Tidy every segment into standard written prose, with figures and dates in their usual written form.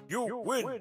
You win.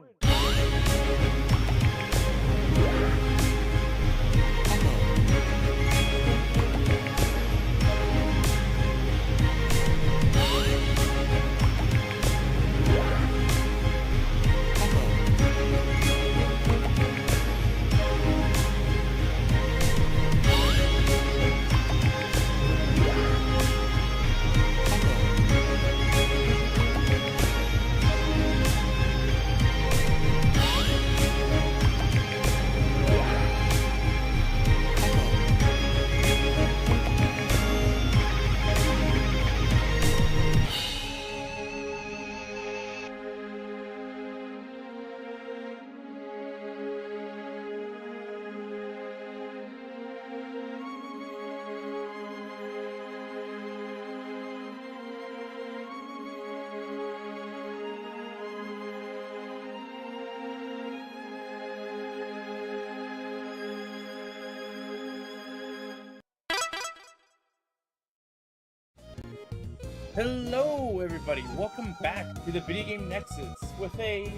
Hello everybody, welcome back to the Video Game Nexus with a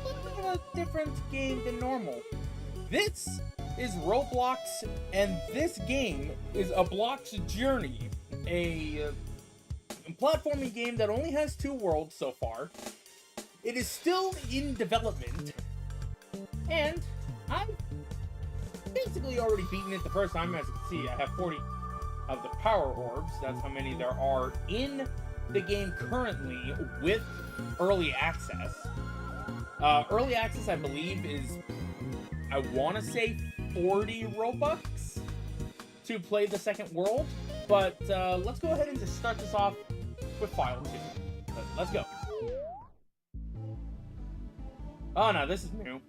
little bit of a different game than normal. This is Roblox, and this game is A Block's Journey, a platforming game that only has 2 worlds so far. It is still in development, and I've basically already beaten it the first time. As you can see, I have 40 of the power orbs. That's how many there are in the game currently with early access. Early access, I believe, is, I want to say 40 Robux to play the second world, but let's go ahead and just start this off with File 2. Let's go. Oh no, this is new.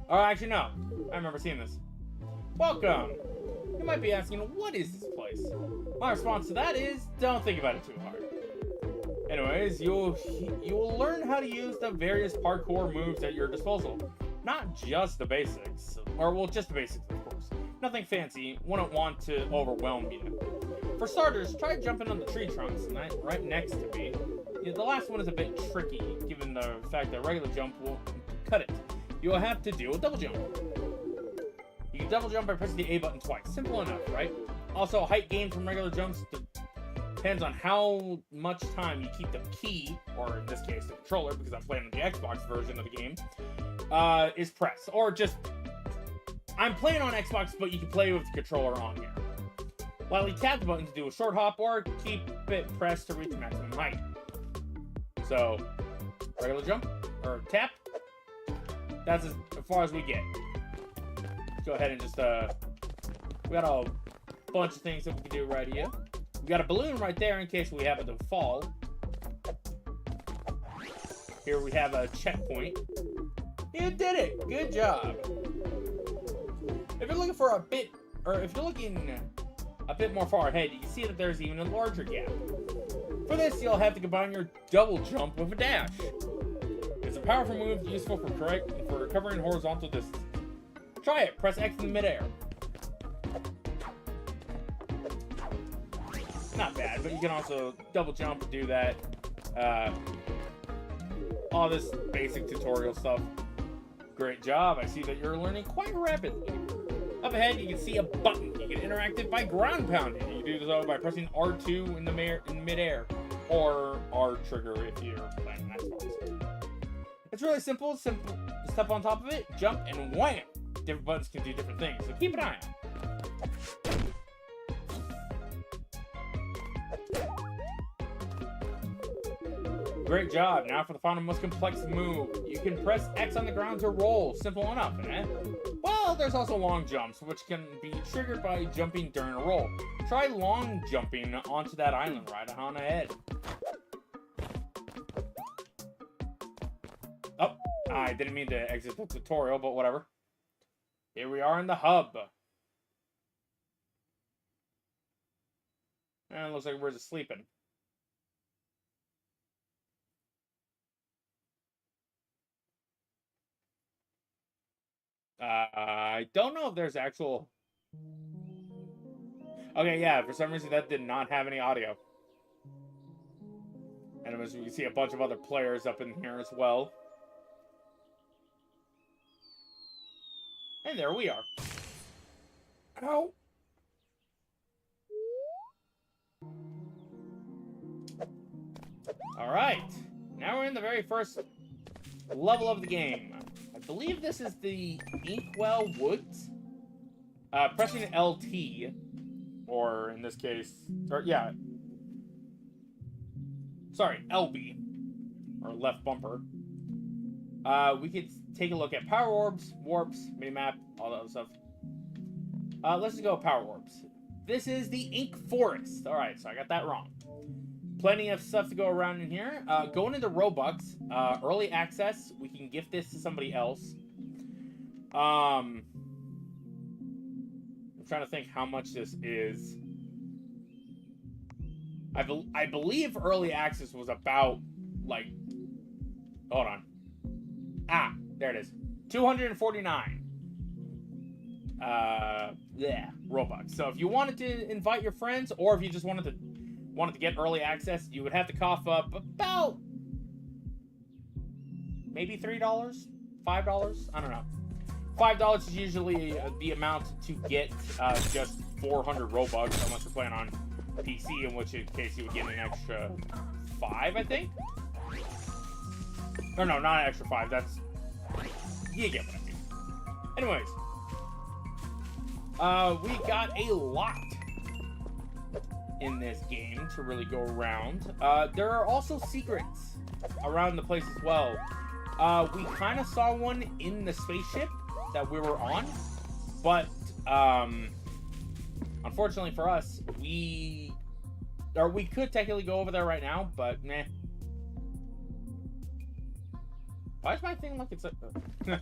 Oh, actually no, I remember seeing this. Welcome! You might be asking, what is this place? My response to that is, don't think about it too hard. Anyways, you will learn how to use the various parkour moves at your disposal. Not just the basics, or well, just the basics, of course. Nothing fancy, wouldn't want to overwhelm you. For starters, try jumping on the tree trunks right next to me. The last one is a bit tricky, given the fact that regular jump will cut it. You will have to do a double jump. You can double jump by pressing the A button twice. Simple enough, right? Also, height gain from regular jumps depends on how much time you keep the key, or in this case, the controller, because I'm playing on the Xbox version of the game, is pressed. Or just, I'm playing on Xbox, but you can play with the controller on here. Lightly tap the button to do a short hop, or keep it pressed to reach maximum height. So, regular jump, or tap, that's as far as we get. Go ahead and just, we got a bunch of things that we can do right here. We got a balloon right there in case we happen to fall. Here we have a checkpoint. You did it! Good job! If you're looking for a bit, or if you're looking a bit more far ahead, you can see that there's even a larger gap. For this, you'll have to combine your double jump with a dash. It's a powerful move useful for recovering horizontal distance. Try it. Press X in midair. Not bad, but you can also double jump to do that. All this basic tutorial stuff. Great job. I see that you're learning quite rapidly. Up ahead, you can see a button. You can interact it by ground pounding. You can do so by pressing R2 in midair. or R trigger if you're playing Xbox. It's really simple. Step on top of it, jump, and wham! Different buttons can do different things, so keep an eye on. Great job. Now for the final most complex move. You can press X on the ground to roll. Simple enough, eh? Well, there's also long jumps, which can be triggered by jumping during a roll. Try long jumping onto that island right on ahead. Oh, I didn't mean to exit the tutorial, but whatever. Here we are in the hub. And it looks like we're just sleeping. I don't know if there's actual... Okay, yeah, for some reason that did not have any audio. And as we can see a bunch of other players up in here as well. And there we are. Ow. Alright. Now we're in the very first level of the game. I believe this is the Inkwell Woods. Pressing LT, or in this case, or yeah. Sorry, LB, or left bumper. We could take a look at power orbs, warps, minimap, all that other stuff. Let's just go with power orbs. This is the Ink Forest. Alright, so I got that wrong. Plenty of stuff to go around in here. Going into Robux, early access, we can gift this to somebody else. I'm trying to think how much this is. I believe early access was about, like, hold on. Ah, there it is. 249. Yeah, Robux. So if you wanted to invite your friends, or if you just wanted to get early access, you would have to cough up about maybe $3, $5. I don't know. $5 is usually the amount to get just 400 Robux, unless you're playing on PC, in which case you would get an extra 5, I think. Or no, not an extra 5. That's, you get what I mean. Anyways, we got a lot in this game to really go around. There are also secrets around the place as well. We kind of saw one in the spaceship that we were on, but unfortunately for us, we could technically go over there right now, but meh. Why is my thing like it's kind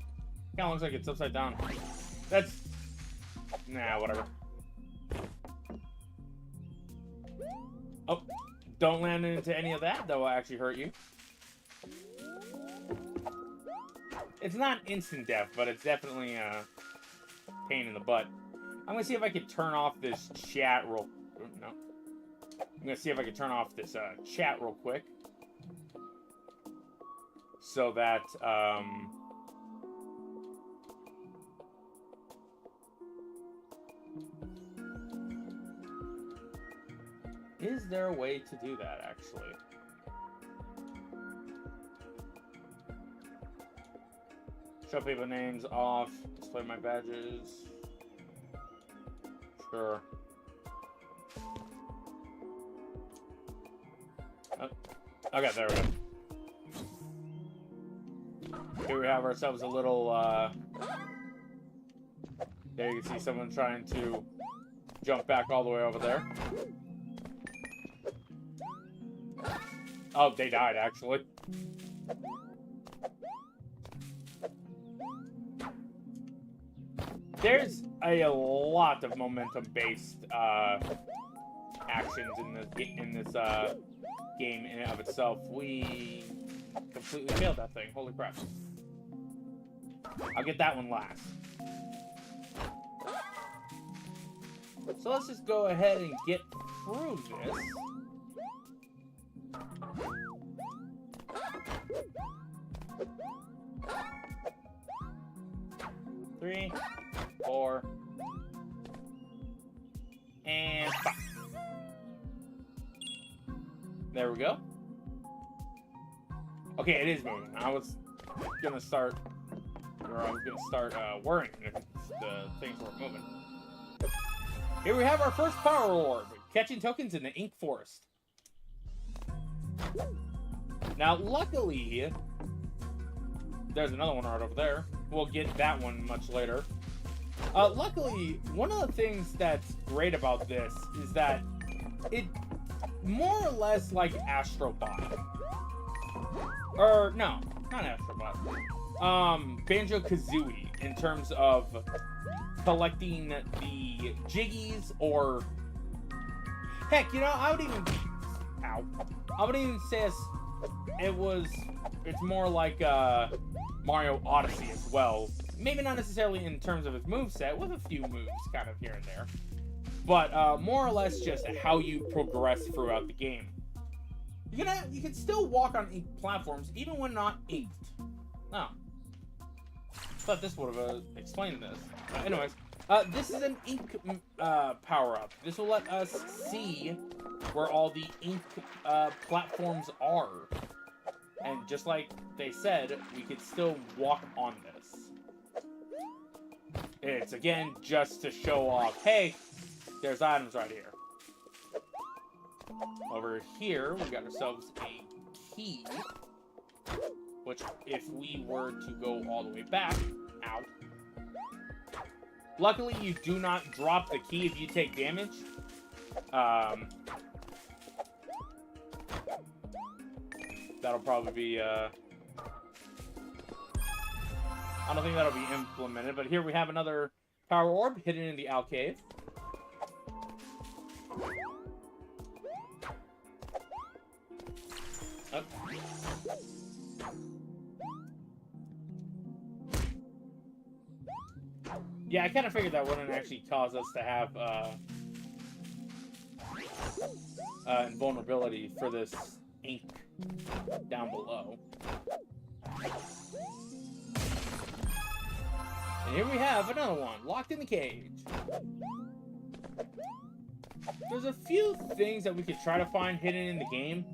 of looks like it's upside down? That's nah, whatever. Oh, don't land into any of that. That will actually hurt you. It's not instant death, but it's definitely a pain in the butt. I'm going to see if I can turn off this chat real... No. I'm going to see if I can turn off this chat real quick. So that... Is there a way to do that, actually? Show people names off. Display my badges. Sure. Oh. Okay, there we go. Here we have ourselves a little, there you can see someone trying to jump back all the way over there. Oh, they died, actually. There's a lot of momentum-based actions in this game in and of itself. We completely failed that thing. Holy crap! I'll get that one last. So let's just go ahead and get through this. 3, 4, and 5. There we we go. Okay, it is moving. I was gonna start worrying if the things weren't moving. Here we have our first power orb, catching tokens in the Ink Forest. Now, luckily, there's another one right over there. We'll get that one much later. Luckily, one of the things that's great about this is that it more or less like Astrobot. Or, no, not Astrobot. Banjo-Kazooie in terms of collecting the jiggies, or heck, you know, I would even say it's more like Mario Odyssey as well. Maybe not necessarily in terms of its moveset, with a few moves kind of here and there, but more or less just how you progress throughout the game. You can still walk on inked platforms even when not inked. Oh. Thought this would have explained this. Anyways, this is an ink power-up. This will let us see where all the ink platforms are. And just like they said, we could still walk on this. It's, again, just to show off, hey, there's items right here. Over here, we got ourselves a key. Which, if we were to go all the way back, ow. Luckily, you do not drop the key if you take damage. That'll probably be, I don't think that'll be implemented, but here we have another power orb hidden in the alcove. Oh. Yeah, I kind of figured that wouldn't actually cause us to have invulnerability for this ink down below. And here we have another one, locked in the cage. There's a few things that we could try to find hidden in the game,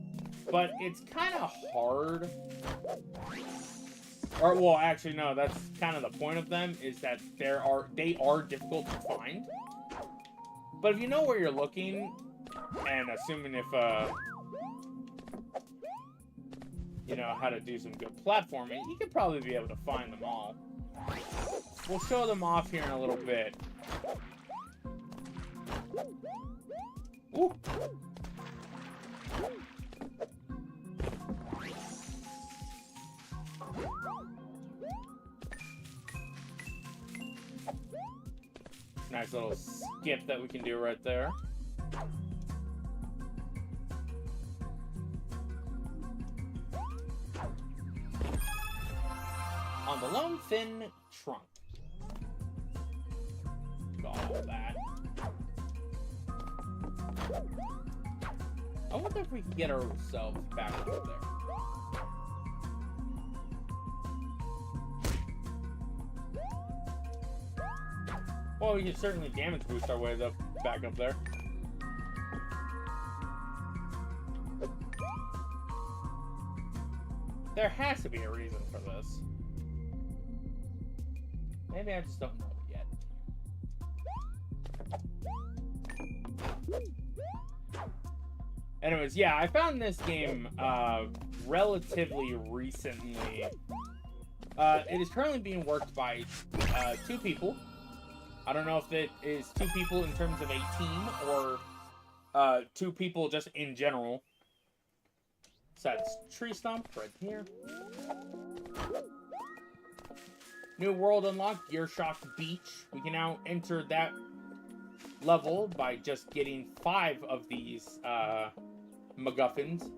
but it's kind of hard. Or, well, actually, no, that's kind of the point of them, is that they are difficult to find. But if you know where you're looking, and assuming if, you know how to do some good platforming, you could probably be able to find them all. We'll show them off here in a little bit. Ooh. Nice little skip that we can do right there. On the lone thin trunk. Got all that. I wonder if we can get ourselves back over there. Well, we can certainly damage boost our way back up there. There has to be a reason for this. Maybe I just don't know it yet. Anyways, yeah, I found this game relatively recently. It is currently being worked by 2 people. I don't know if it is 2 people in terms of a team or 2 people just in general. So that's tree stump right here. New world unlocked, Gearshock Beach. We can now enter that level by just getting 5 of these MacGuffins.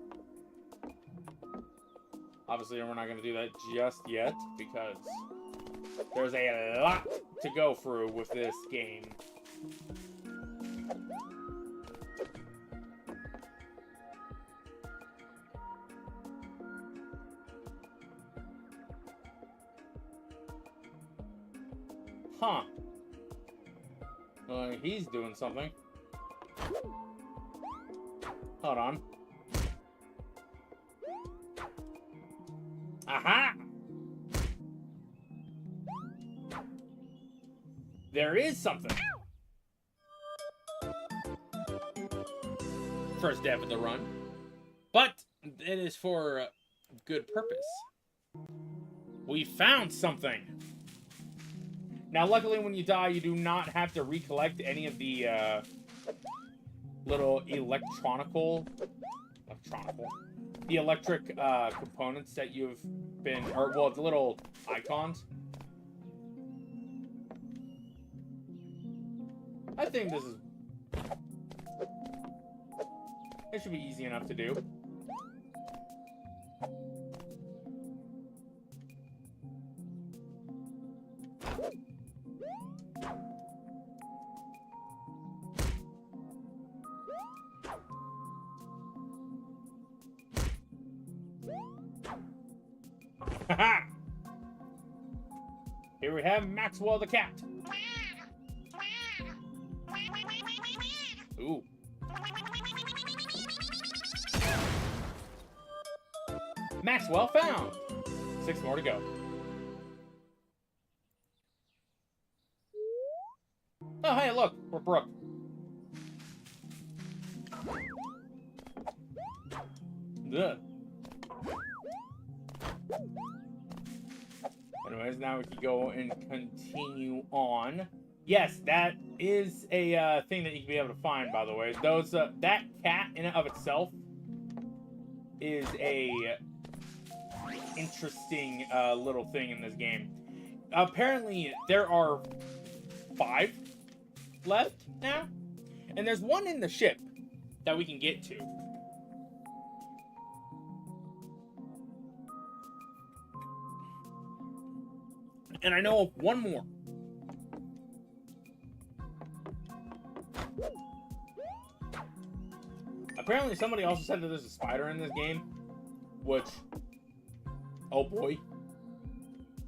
Obviously, we're not going to do that just yet because there's a lot to go through with this game. Huh. Well, he's doing something. Hold on. Aha! There is something. First death of the run. But it is for a good purpose. We found something. Now, luckily, when you die, you do not have to recollect any of the little the electric components that you've been, or well, the little icons. I think this is, it should be easy enough to do. Haha! Here we have Maxwell the cat. Ooh. Maxwell found. 6 more to go. Oh, hey, look, we're Brooke. Ugh. Anyways, now we can go and continue on. Yes, that is a thing that you can be able to find, by the way. Those that cat in and of itself is a interesting little thing in this game. Apparently, there are 5 left now, and there's one in the ship that we can get to. And I know of one more. Apparently somebody also said that there's a spider in this game, which, oh boy.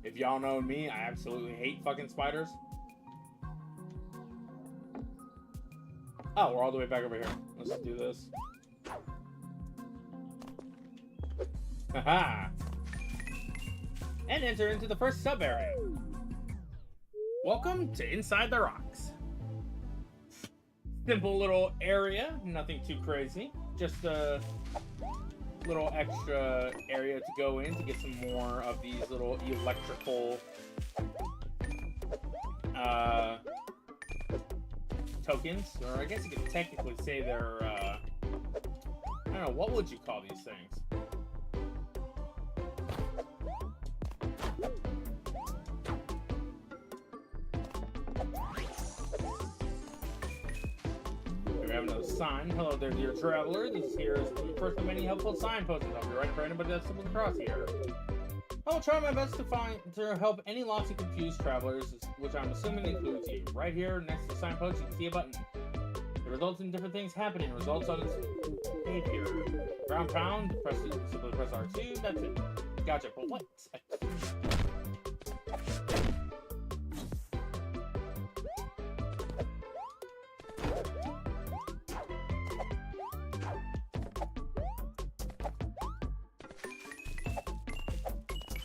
If y'all know me, I absolutely hate fucking spiders. Oh, we're all the way back over here. Let's do this. Haha! And enter into the first sub-area. Welcome to Inside the Rocks. Simple little area, nothing too crazy. Just a little extra area to go in to get some more of these little electrical tokens. Or I guess you could technically say they're, I don't know, what would you call these things? We have another sign. Hello there, dear traveler. This here is the first of many helpful signposts. I'll be right for anybody that stumbles across here. I will try my best to help any lost and confused travelers, which I'm assuming includes you. Right here, next to the signpost, you can see a button. It results in different things happening. Results on its page here. Ground pound, simply press R2. That's it. Gotcha. But what's a key?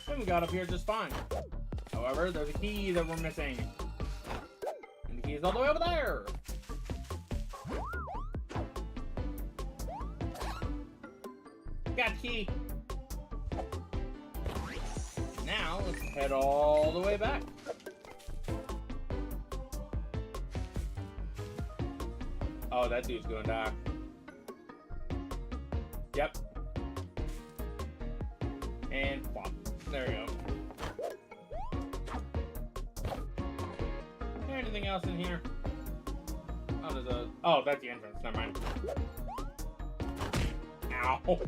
And we got up here just fine. However, there's a key that we're missing. And the key is all the way over there. Got the key. Now, let's head all the way back. Oh, that dude's gonna die. Yep. And flop. There we go. Is there anything else in here? Oh, there's a... Oh, that's the entrance. Never mind. Ow.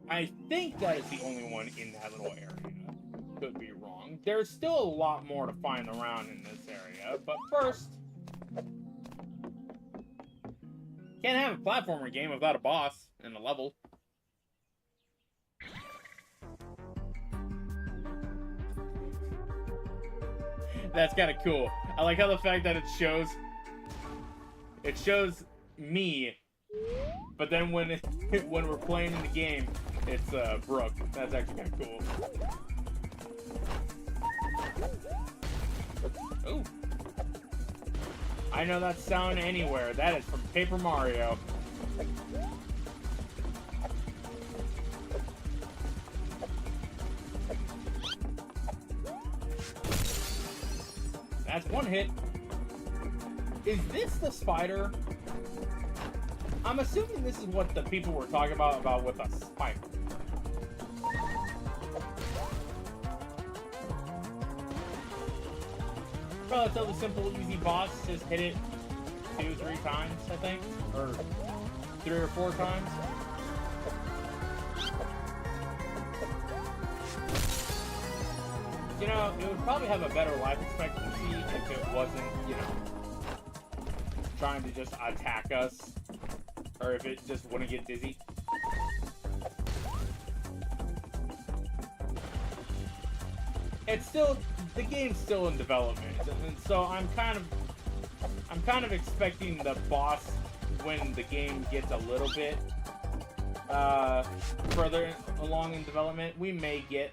I think that is the only one in that little area. could be wrong. There's still a lot more to find around in this area, but first... Can't have a platformer game without a boss and a level. That's kind of cool. I like how the fact that it shows me, but then when we're playing in the game, it's Brooke. That's actually kind of cool. Ooh. I know that sound anywhere. That is from Paper Mario. That's one hit. Is this the spider? I'm assuming this is what the people were talking about with a spider. Relatively simple, easy boss. Just hit it 2-3 times, I think. Or 3 or 4 times. You know, it would probably have a better life expectancy if it wasn't, you know, trying to just attack us. Or if it just wouldn't get dizzy. It's still, the game's still in development, and so I'm kind of expecting the boss, when the game gets a little bit further along in development, we may get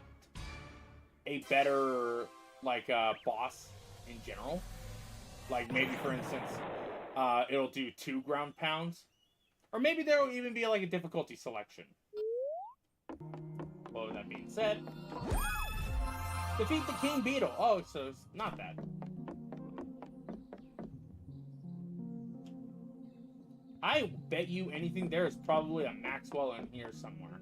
a better boss in general. Like maybe, for instance, it'll do 2 ground pounds, or maybe there will even be like a difficulty selection. Well, with that being said. Defeat the King Beetle. Oh, so it's not that. I bet you anything there is probably a Maxwell in here somewhere.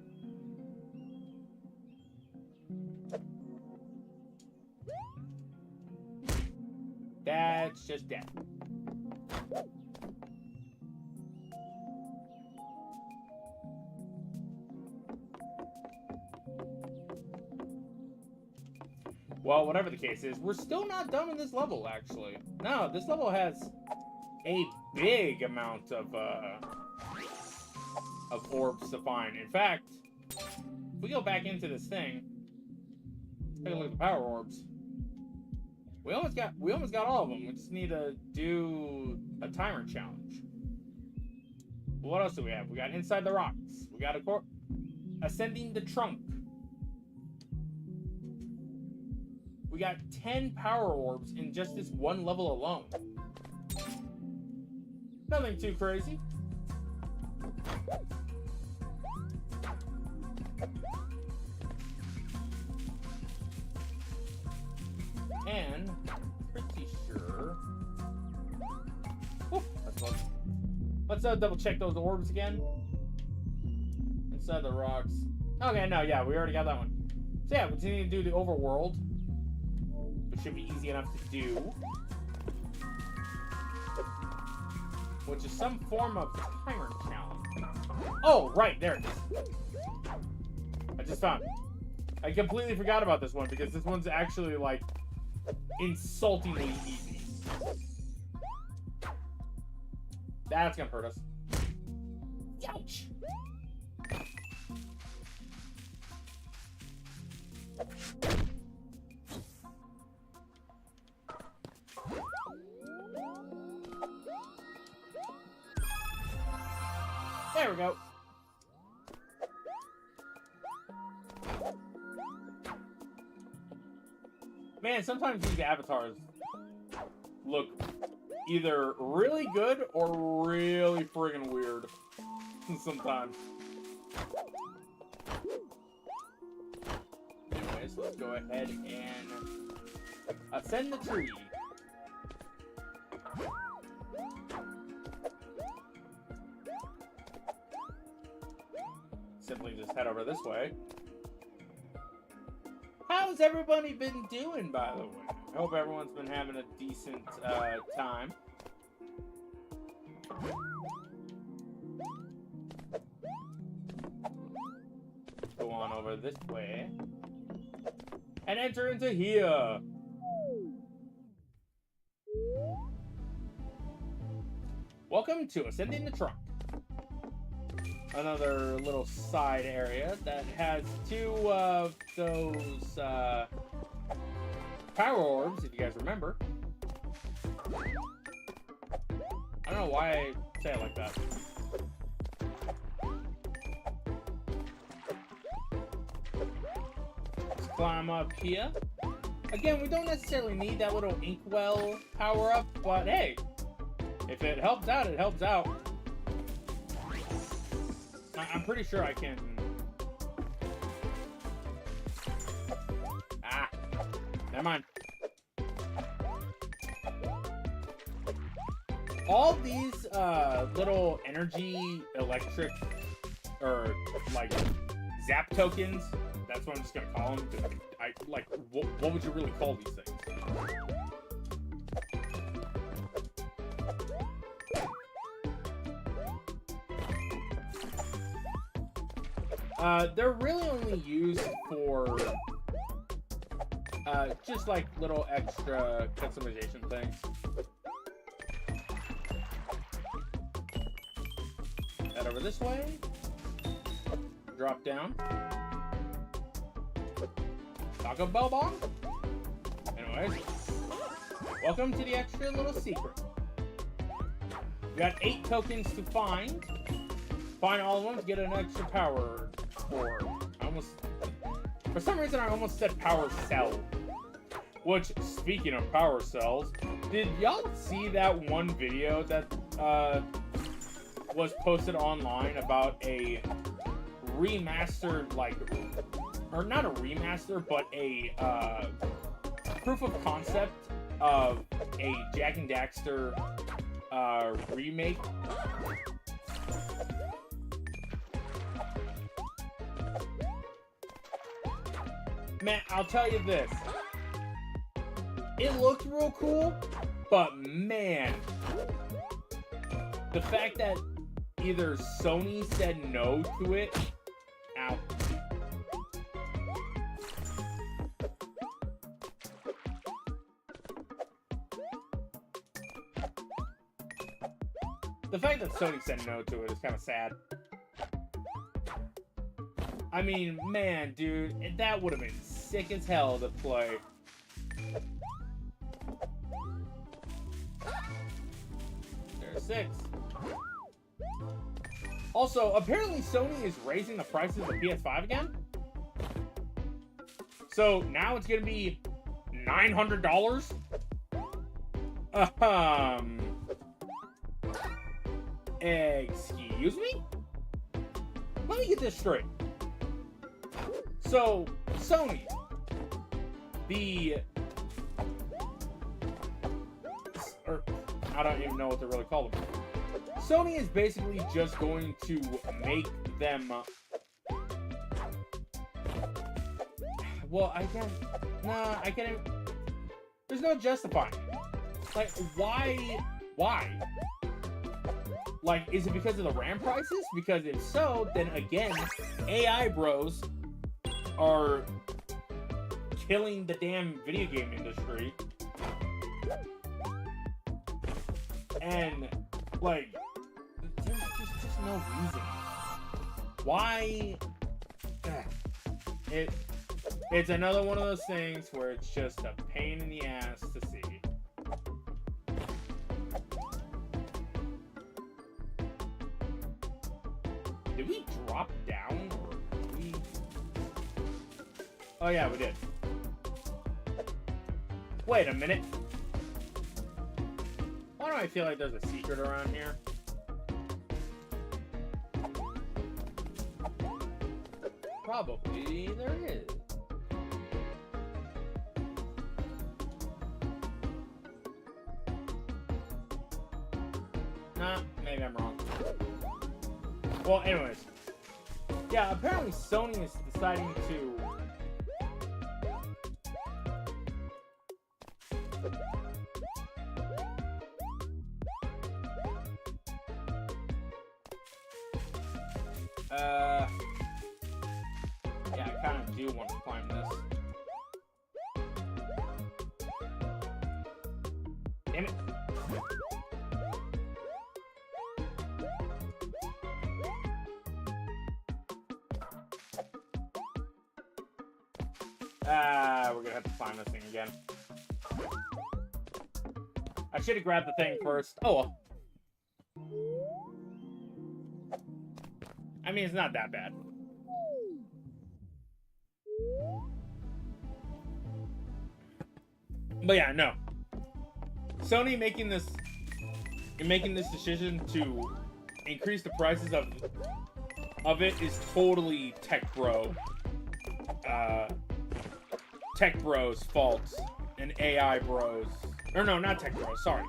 That's just death. Well, whatever the case is, we're still not done with this level, actually. No, this level has a big amount of orbs to find. In fact, if we go back into this thing, take a look at the power orbs. We almost got all of them. We just need to do a timer challenge. What else do we have? We got Inside the Rocks. We got Ascending the Trunk. We got 10 power orbs in just this one level alone. Nothing too crazy. And pretty sure. Ooh, that's close. Let's double check those orbs again. Inside the Rocks. Okay, no, yeah, we already got that one. So yeah, we continue to do the overworld. Should be easy enough to do, which is some form of timer challenge. Oh, right, there it is. I just found it. I completely forgot about this one because this one's actually like insultingly easy. That's gonna hurt us. Ouch. There we go. Man, sometimes these avatars look either really good or really friggin' weird. Sometimes. Anyways, let's go ahead and ascend the tree. Simply just head over this way. How's everybody been doing, by the way? I hope everyone's been having a decent time. Go on over this way. and enter into here. Welcome to Ascending the Trunk. Another little side area that has two of those power orbs, if you guys remember. I don't know why I say it like that. Let's climb up here. Again, we don't necessarily need that little inkwell power up, but hey, if it helps out, it helps out. I'm pretty sure I can... Ah, never mind. All these little energy electric or like zap tokens, that's what I'm just gonna call them. I like what would you really call these things? They're really only used for just like little extra customization things. Head over this way. Drop down. Taco Bell bomb. Anyways, welcome to the extra little secret. We got 8 tokens to find. Find all of them to get an extra power core. For some reason, I almost said power cell. Which, speaking of power cells, did y'all see that one video that was posted online about a remastered, like, or not a remaster, but a proof of concept of a Jak and Daxter remake? Man, I'll tell you this. It looked real cool, but man, the fact that either Sony said no to it, ow. The fact that Sony said no to it is kind of sad. I mean, man, dude, that would have been sick as hell to play. There's 6. Also, apparently Sony is raising the prices of PS5 again. So now it's gonna be $900. Excuse me? Let me get this straight. So, Sony, or I don't even know what to really call them. Sony is basically just going to make them, well, I can't, there's no justifying. Like, why? Like, is it because of the RAM prices? Because if so, then again, AI bros are killing the damn video game industry. And, like, there's just no reason. Why? It's another one of those things where it's just a pain in the ass to see. Did we drop down? Or did we... Oh yeah, we did. Wait a minute. Why do I feel like there's a secret around here? Probably there is. Nah, maybe I'm wrong. Well, anyways. Yeah, apparently Sony is deciding to... Yeah, I kind of do want to climb this. Damn it. We're gonna have to find this thing again. I should have grabbed the thing first. Oh well. I mean, it's not that bad. But yeah, no. Sony making this decision to increase the prices of it is totally Tech Bros' fault, and AI Bros. Or no, not Tech Bros. Sorry,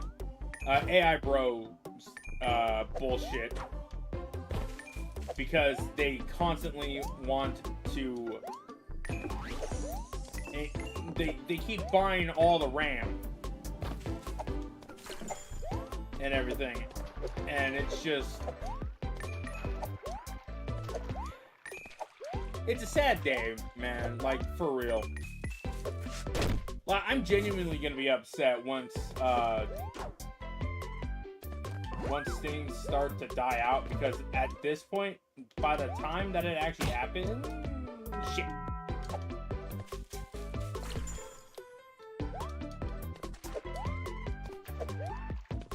AI Bros. Bullshit. Because they constantly want to. They keep buying all the RAM and everything, and it's just, it's a sad day, man. Like, for real. Like, I'm genuinely gonna be upset once things start to die out, because at this point, by the time that it actually happens, shit.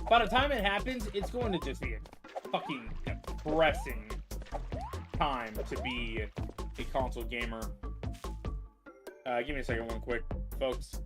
By the time it happens, it's going to just be a fucking depressing time to be a console gamer. Give me a second, one quick, folks.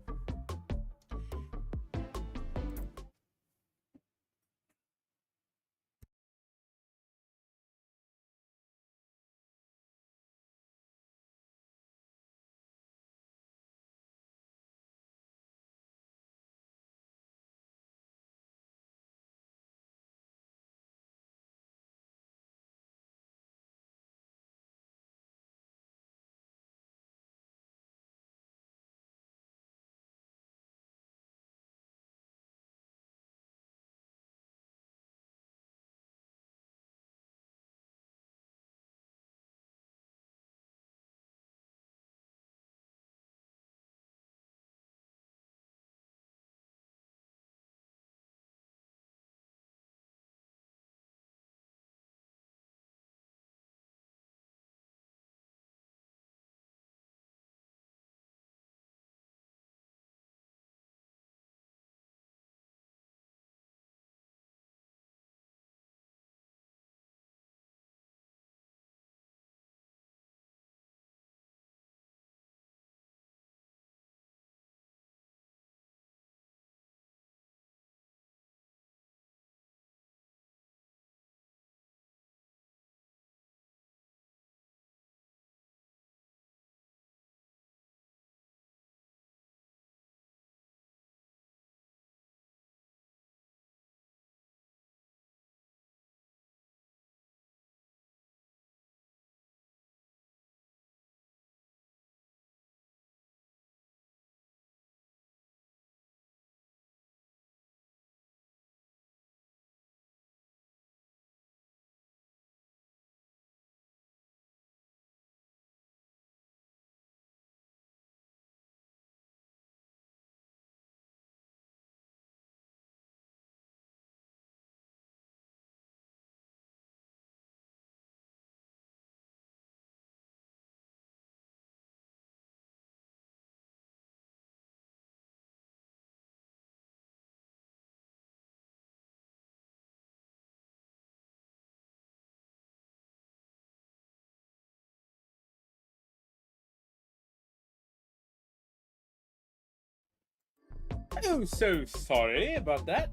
Oh, so sorry about that.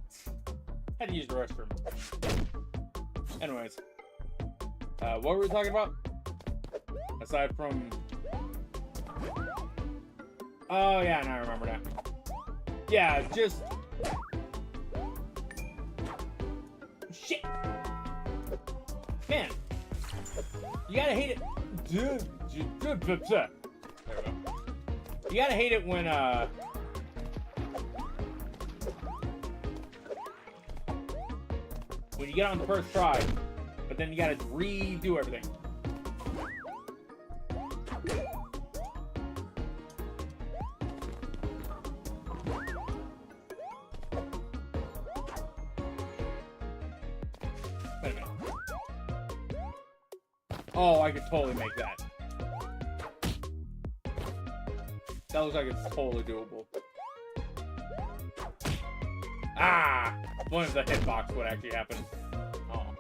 Had to use the restroom. Anyways, what were we talking about? Aside from... Oh, yeah, now I remember that. Yeah, just... Shit! Man! You gotta hate it... There we go. You gotta hate it when, when you get on the first try, but then you gotta redo everything. Wait a minute. Oh, I could totally make that. That looks like it's totally doable. Ah! One of the hitbox would actually happen. Oh.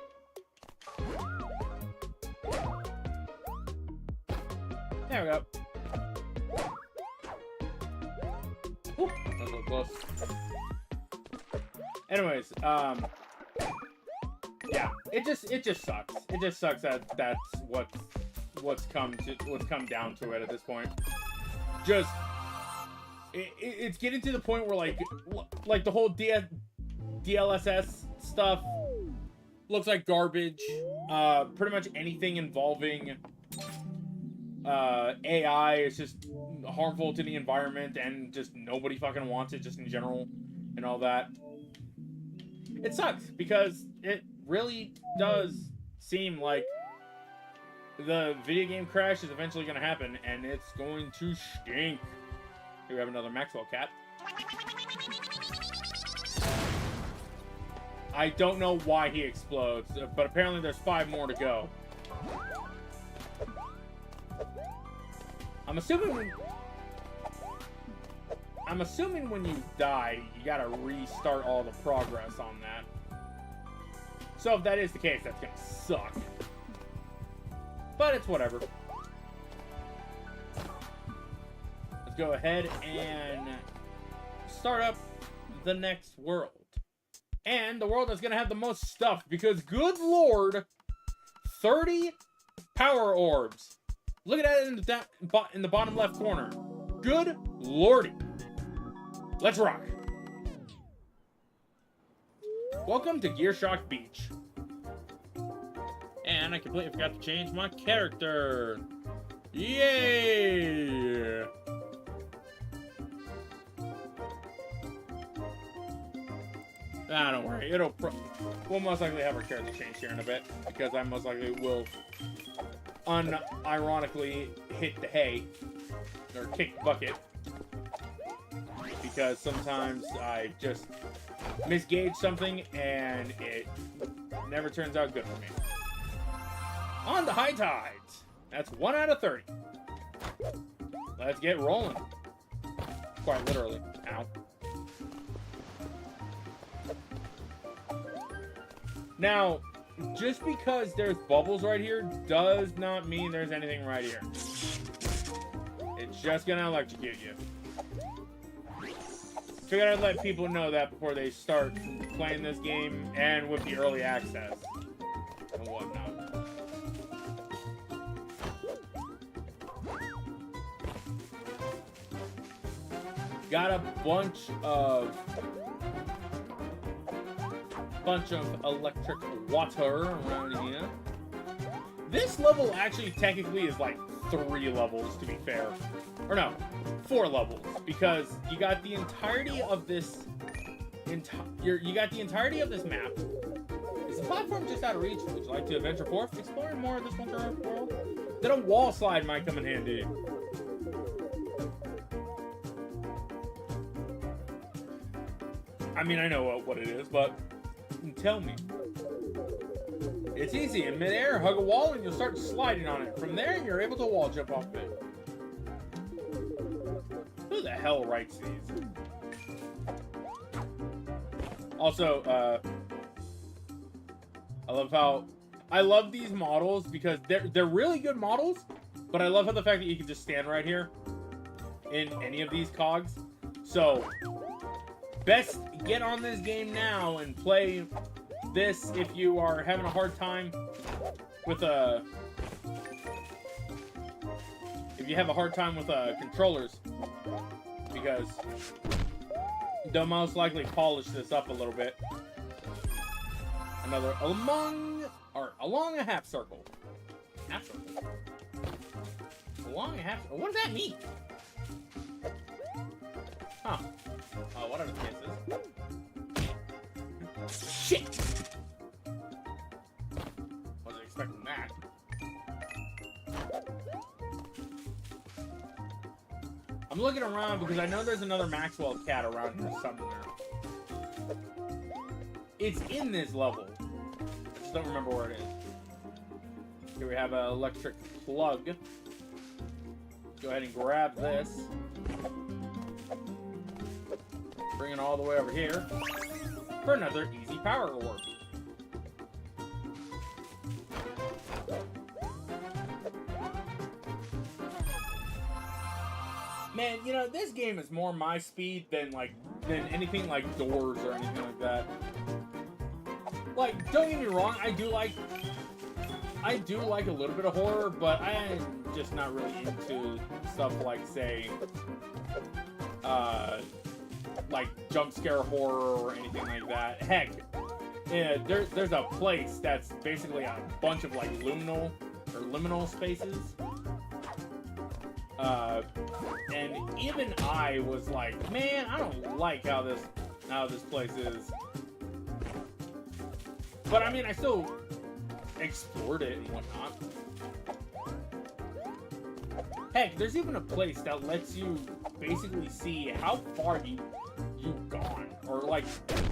There we go. Whew, that was a little close. Anyways, yeah, it just sucks. It just sucks that that's what's come down to it at this point. Just it's getting to the point where like the whole DLSS stuff looks like garbage. Pretty much anything involving AI is just harmful to the environment, and just nobody fucking wants it, just in general, and all that. It sucks because it really does seem like the video game crash is eventually going to happen, and it's going to stink. Here we have another Maxwell cat. I don't know why he explodes, but apparently there's 5 more to go. I'm assuming when you die, you gotta restart all the progress on that. So if that is the case, that's gonna suck. But it's whatever. Let's go ahead and start up the next world. And the world that's gonna have the most stuff, because good lord, 30 power orbs. Look at that in the bottom left corner. Good lordy. Let's rock. Welcome to Gearshock Beach. And I completely forgot to change my character. Yay! Ah, don't worry. We'll most likely have our character change here in a bit, because I most likely will unironically hit the hay or kick the bucket, because sometimes I just misgauge something and it never turns out good for me. On the high tides. That's 1 out of 30. Let's get rolling. Quite literally. Ow. Now, just because there's bubbles right here does not mean there's anything right here. It's just gonna electrocute you. So we gotta let people know that before they start playing this game, and with the early access and whatnot. Got a bunch of electric water around here. This level actually technically is like 3 levels, to be fair. Or no, 4 levels, because you got the entirety of this you got the entirety of this map. Is the platform just out of reach? Would you like to adventure forth, exploring more of this wonderful world? Then a wall slide might come in handy. I mean, I know what it is, but tell me. It's easy. In midair, hug a wall and you'll start sliding on it. From there, you're able to wall jump off of it. Who the hell writes these? Also, I love these models because they're really good models, but I love how the fact that you can just stand right here in any of these cogs. So, best get on this game now and play this if you are having a hard time with controllers, because they'll most likely polish this up a little bit. Another along a half circle. Half circle. Along a half circle. What does that mean? Huh. Oh, whatever the case is. Shit! Wasn't expecting that. I'm looking around because I know there's another Maxwell cat around here somewhere. It's in this level. I just just don't remember where it is. Here we have an electric plug. Go ahead and grab this. Bring it all the way over here for another easy power orb. Man, you know, this game is more my speed than anything like Doors or anything like that. Like, don't get me wrong, I do like a little bit of horror, but I am just not really into stuff like, say, like jump scare horror or anything like that. Heck, yeah, there's a place that's basically a bunch of like liminal spaces. And even I was like, man, I don't like how this place is. But I mean, I still explored it and whatnot. Heck, there's even a place that lets you basically see how far you've gone, or like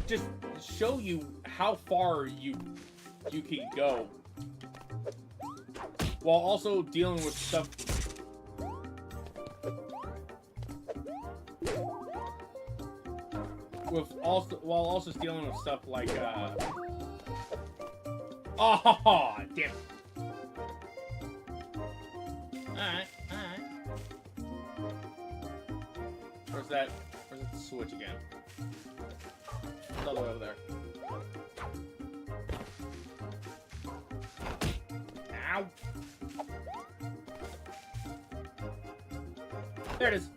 just show you how far you can go, while also dealing with stuff. While also dealing with stuff like oh, damn it. Alright. Where's the switch again? It's all the way over there. Ow! There it is.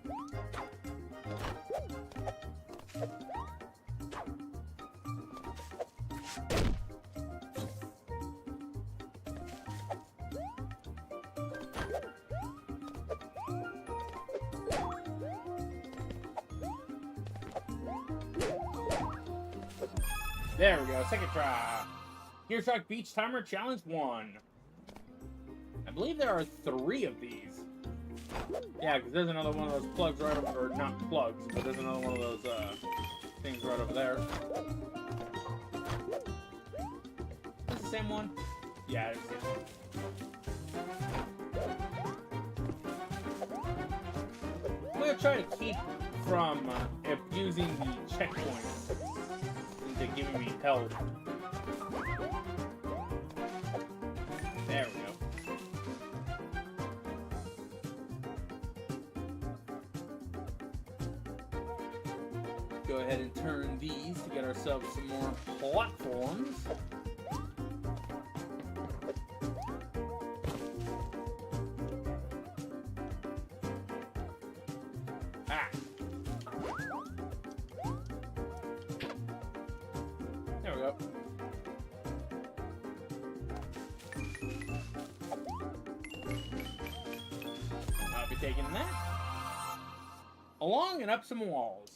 There we go, second try. Here's Rock Beach Timer Challenge 1. I believe there are 3 of these. Yeah, because there's another one of those plugs right over, or not plugs, but there's another one of those things right over there. Is it the same one? Yeah, it's the same one. I'm going to try to keep from abusing the checkpoints into giving me health. There we go. Go ahead and turn these to get ourselves some more platforms. Ah. There we go. I'll be taking that along and up some walls.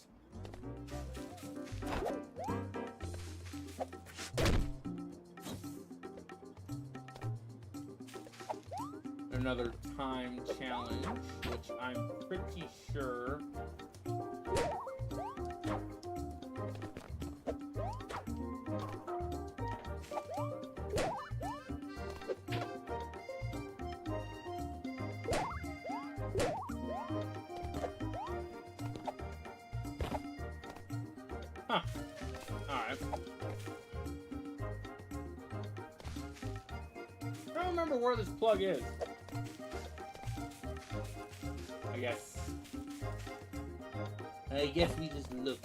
Another time challenge, which I'm pretty sure huh. Alright. I don't remember where this plug is. I guess we just look.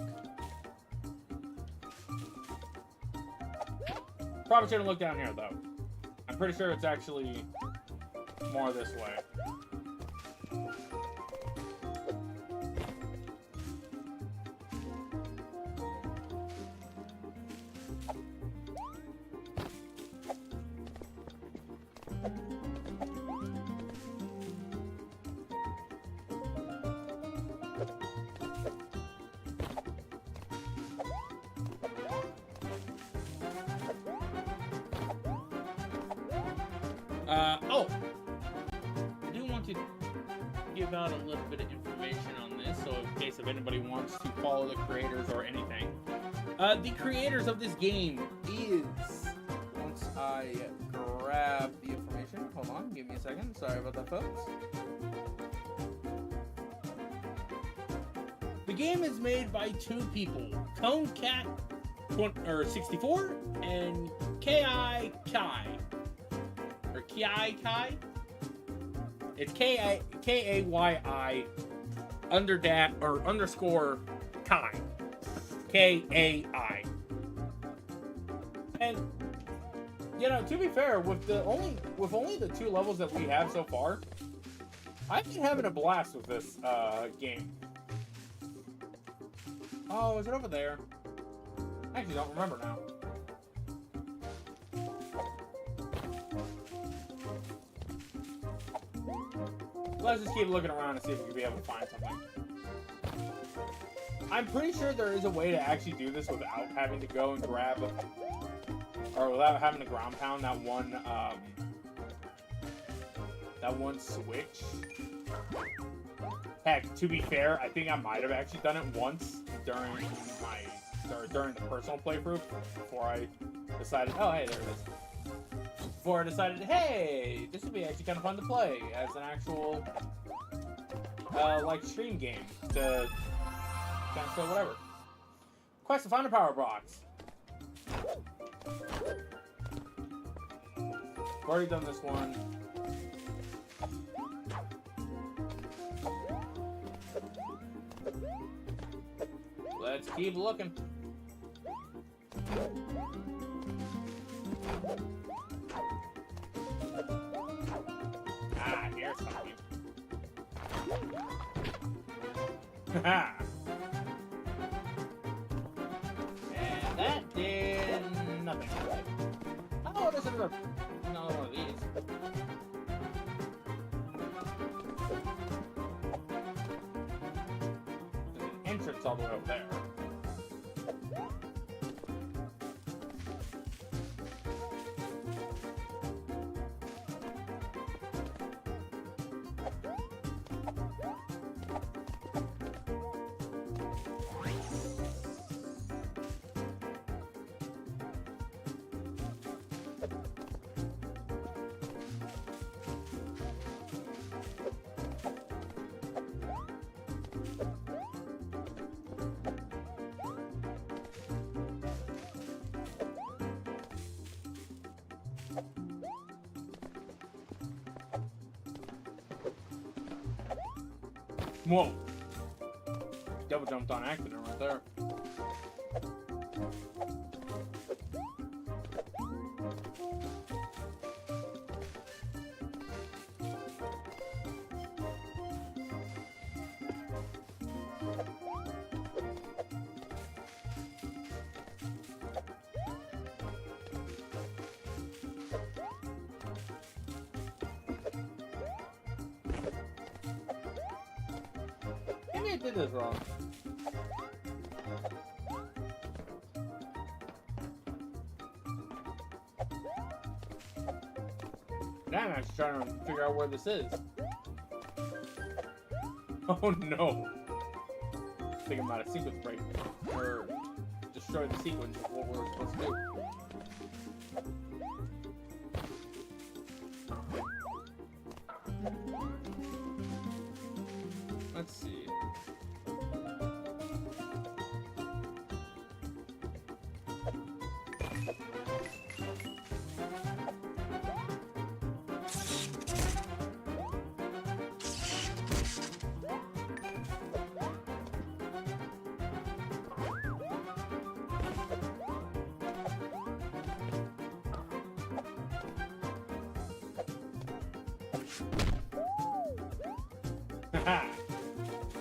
Probably shouldn't look down here, though. I'm pretty sure it's actually more this way. Oh! I do want to give out a little bit of information on this, so in case if anybody wants to follow the creators or anything. The creators of this game is, once I grab the information. Hold on, give me a second. Sorry about that, folks. The game is made by two people, ConeCat 64 and Kai Kai. Or Kai Kai? It's K-A-Y-I underscore Kai. K-A-I. And you know, to be fair, with only the 2 levels that we have so far, I've been having a blast with this game. Oh, is it over there? I actually don't remember now. Let's just keep looking around and see if we can be able to find something. I'm pretty sure there is a way to actually do this without having to go and grab, or without having to ground pound that one switch. Heck, to be fair, I think I might have actually done it once during the personal playthrough before I decided, oh hey, there it is. Before I decided, hey, this would be actually kind of fun to play as an actual, like, stream game to kind of show whatever. Quest to find a power box. I've already done this one. Let's keep looking. Ah, here's something. Haha. And that did nothing. Oh, there's another one of these. There's an entrance all the way over there. Whoa! Double jumped on accident right there. Maybe I did this wrong. Now I'm actually trying to figure out where this is. Oh no. I think I'm out of sequence break. Or destroy the sequence of what we're supposed to do. Let's see.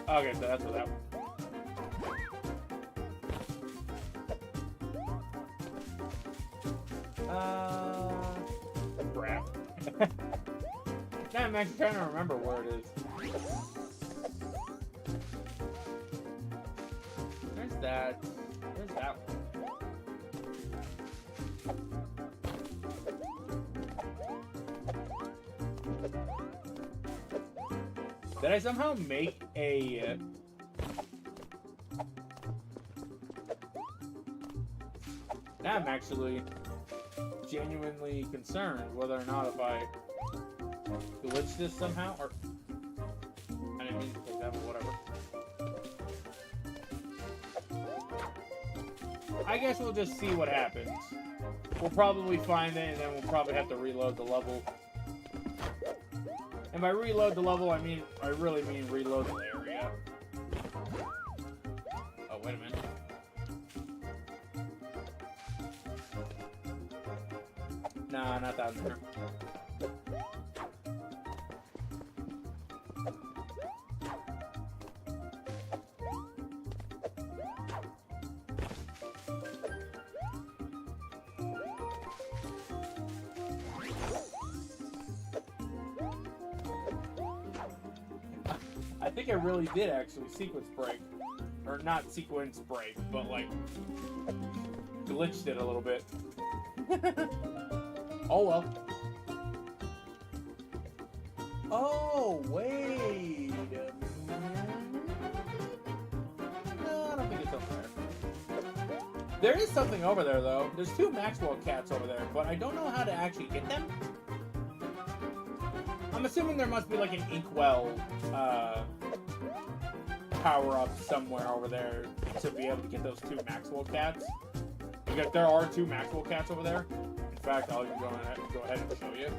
Okay, so that's what that was. Crap. Now I'm actually trying to remember where it is. There's that. There's that one. Did I somehow make a... Now I'm actually genuinely concerned whether or not if I glitch this somehow, or I didn't mean to take that, but whatever. I guess we'll just see what happens. We'll probably find it, and then we'll probably have to reload the level. And by reload the level, I really mean reload the area. Oh, wait a minute. Nah, not that one. I think I really did actually sequence break. Or not sequence break, but like glitched it a little bit. Oh well. Oh, wait a minute. No, I don't think it's over there. There is something over there, though. There's 2 Maxwell cats over there, but I don't know how to actually get them. I'm assuming there must be like an inkwell power-up somewhere over there to be able to get those 2 Maxwell cats. Because there are 2 Maxwell cats over there. In fact, I'll even go ahead and show you.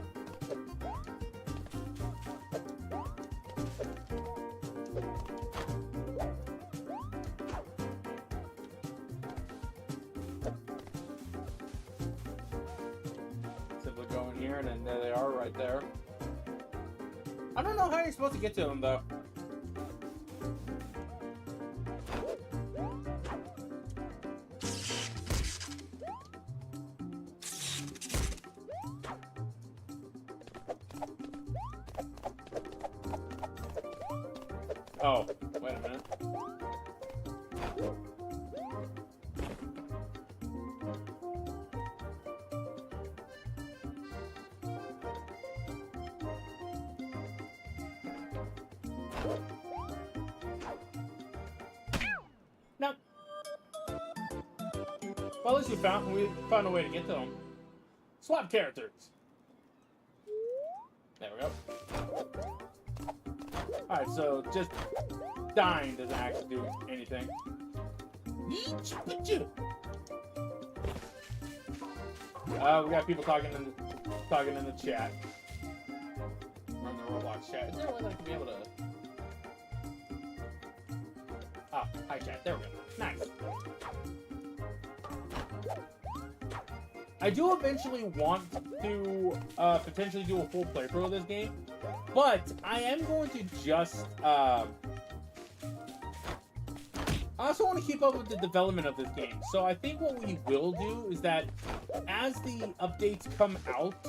Simply go in here, and then there they are right there. I don't know how you're supposed to get to them, though. Oh, wait a minute. Nope. Well, at least we found a way to get to them. Swap characters. There we go. Alright, so just dying doesn't actually do anything. We got people talking in the chat. Or in the Roblox chat. Is there a way that I can be able to... Oh, hi chat. There we go. Nice. I do eventually want to potentially do a full playthrough of this game, but I am going to just I also want to keep up with the development of this game. So I think what we will do is that as the updates come out,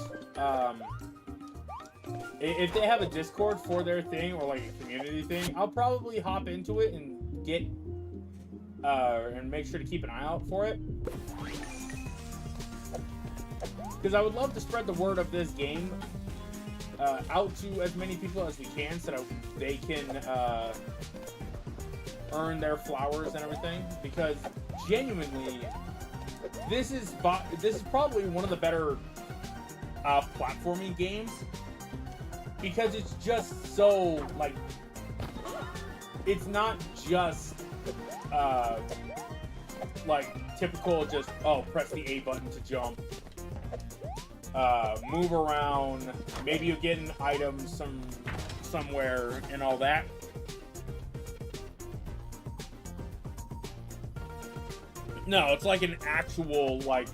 if they have a Discord for their thing or like a community thing, I'll probably hop into it and get and make sure to keep an eye out for it. Because I would love to spread the word of this game out to as many people as we can so that they can earn their flowers and everything. Because genuinely, this is probably one of the better platforming games. Because it's just so, like, it's not just like typical just, oh, press the A button to jump. Move around, maybe you get an item somewhere and all that. No, it's like an actual, like,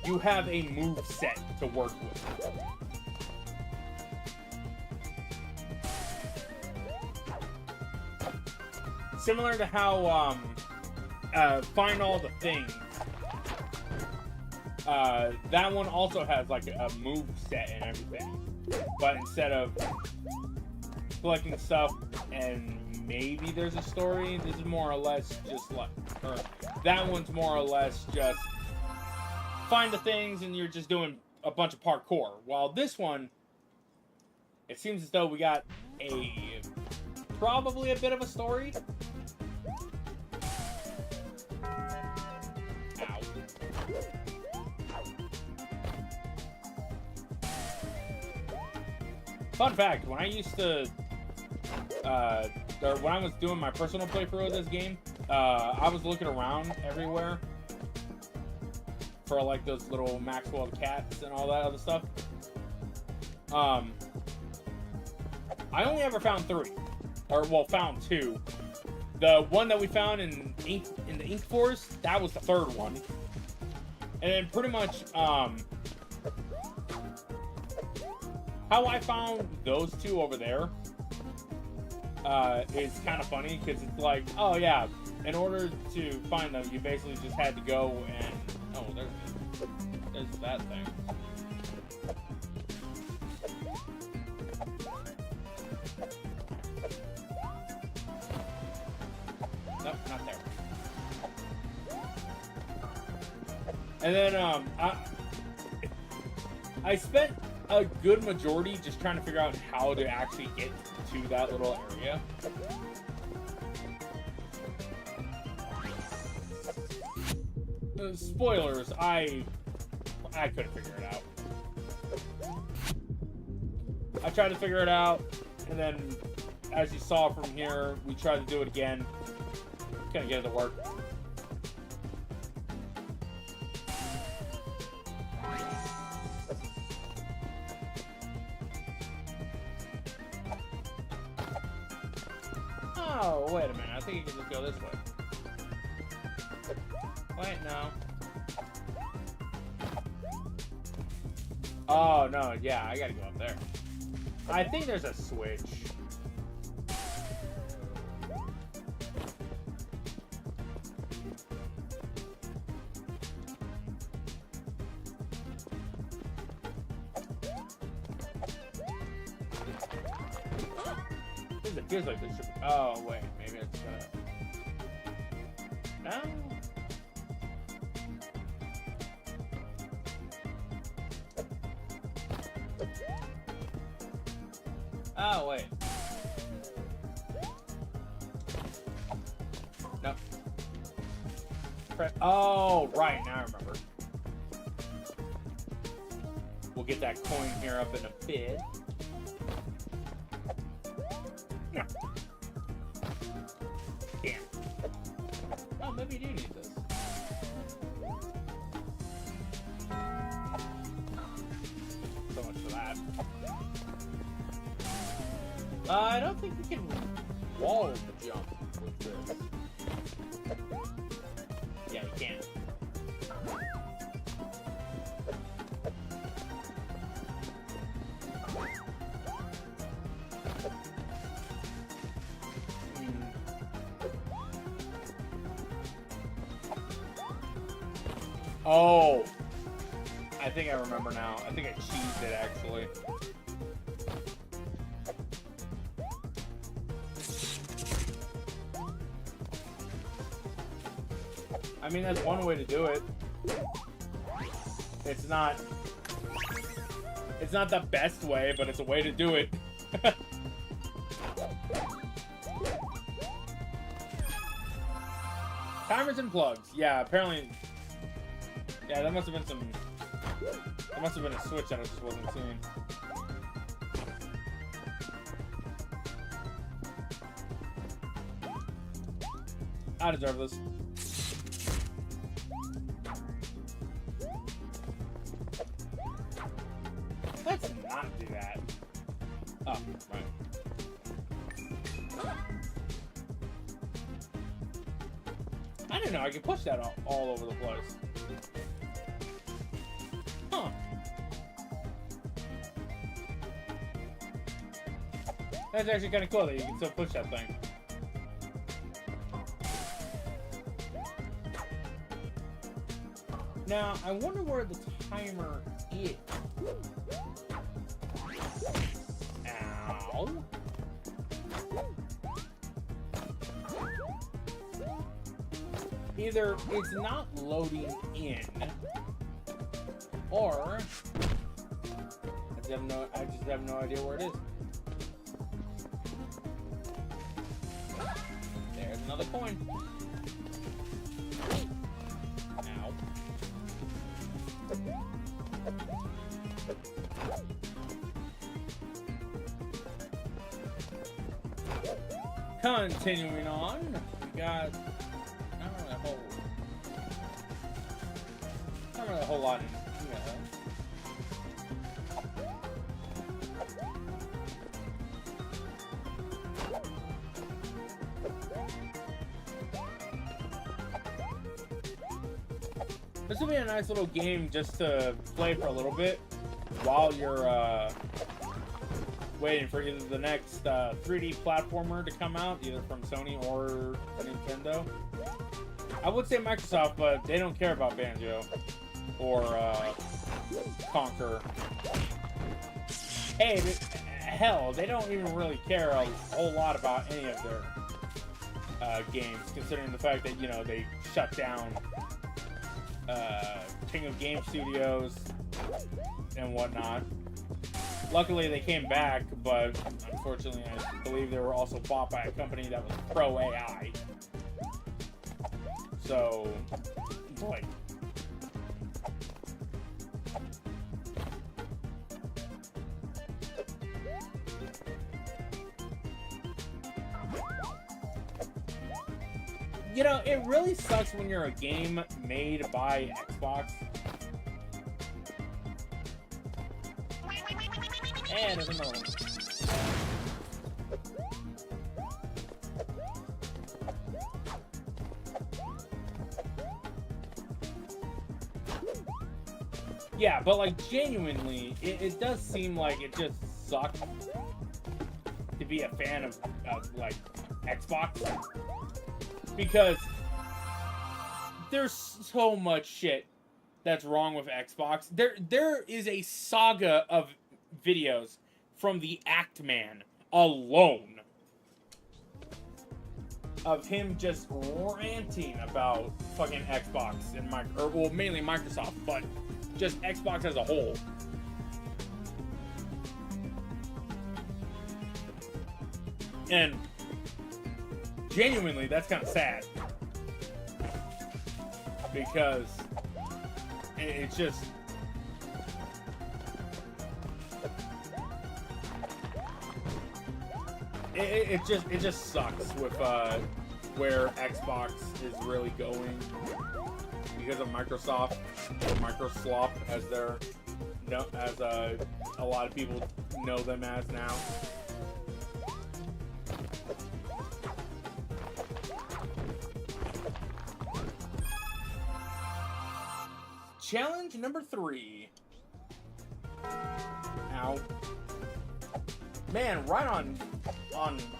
you have a move set to work with. Similar to how Find All the Things. That one also has like a move set and everything, but instead of collecting stuff and maybe there's a story, this is more or less just like, or that one's more or less just find the things and you're just doing a bunch of parkour. While this one, it seems as though we got probably a bit of a story. Fun fact, when I used to, or when I was doing my personal playthrough of this game, I was looking around everywhere for like those little Maxwell cats and all that other stuff. I only ever found 3, or well, found 2. The one that we found in the Ink Forest, that was the 3rd one, and then pretty much how I found those 2 over there is kind of funny because it's like, oh yeah, in order to find them, you basically just had to go and there's that thing. Nope, not there. And then I spent a good majority just trying to figure out how to actually get to that little area. Spoilers, I couldn't figure it out. I tried to figure it out, and then as you saw from here, we tried to do it again. Couldn't get it to work. Oh, wait a minute. I think you can just go this way. Wait, no. Oh, no, yeah, I gotta go up there. I think there's a switch. It feels like this should be... Oh, wait, maybe it's gonna... No? Oh, wait. No. Oh, right, now I remember. We'll get that coin here up in a bit. No. Damn. Oh, maybe you do need this. So much for that. I don't think we can wall jump with this. Yeah, you can. Oh, I think I remember now. I think I cheesed it actually. I mean, that's one way to do it. It's not the best way, but it's a way to do it. Timers and plugs. Yeah, apparently. Yeah, that must have been some. There must have been a switch that I just wasn't seeing. I deserve this. Let's not do that. Oh, right. I didn't know I could push that all over the place. Huh. That's actually kind of cool that you can still push that thing. Now, I wonder where the timer is. Ow. Either it's not loading in, or I just have no idea where it is. There's another coin. Ow. Continuing on, we got not really a whole lot in here. This will be a nice little game just to play for a little bit while you're waiting for either the next 3D platformer to come out, either from Sony or Nintendo. I would say Microsoft, but they don't care about Banjo or Conquer. Hey, hell, they don't even really care a whole lot about any of their games, considering the fact that, you know, they shut down King of Game Studios and whatnot. Luckily, they came back, but unfortunately, I believe they were also bought by a company that was pro-AI. So, like... You know, it really sucks when you're a game made by Xbox. And there's another one. Yeah, but like genuinely, it does seem like it just sucks to be a fan of like Xbox. Because there's so much shit that's wrong with Xbox. There is a saga of videos from the Act Man alone of him just ranting about fucking Xbox and well, mainly Microsoft, but just Xbox as a whole. And genuinely, that's kind of sad. Because it's just... It just sucks with where Xbox is really going because of Microsoft, or Microsoft as a lot of people know them as now. Challenge number 3. Ow. Man, right on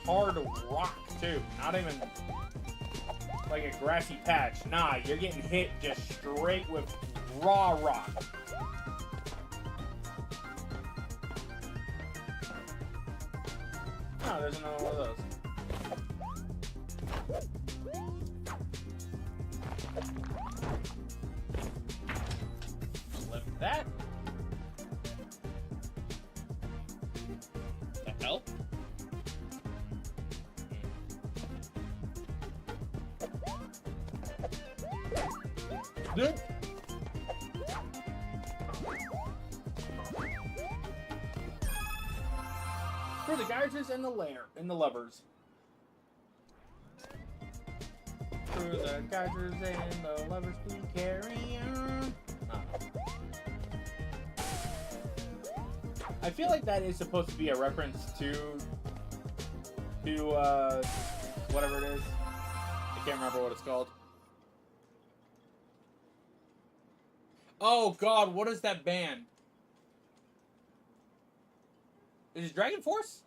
hard rock, too. Not even like a grassy patch. Nah, you're getting hit just straight with raw rock. Oh, there's another one of those. Flip that. The hell? Good. For the geysers and the levers. For the geysers and the levers we carry on. I feel like that is supposed to be a reference to whatever it is. I can't remember what it's called. Oh God, what is that band? Is it Dragon Force?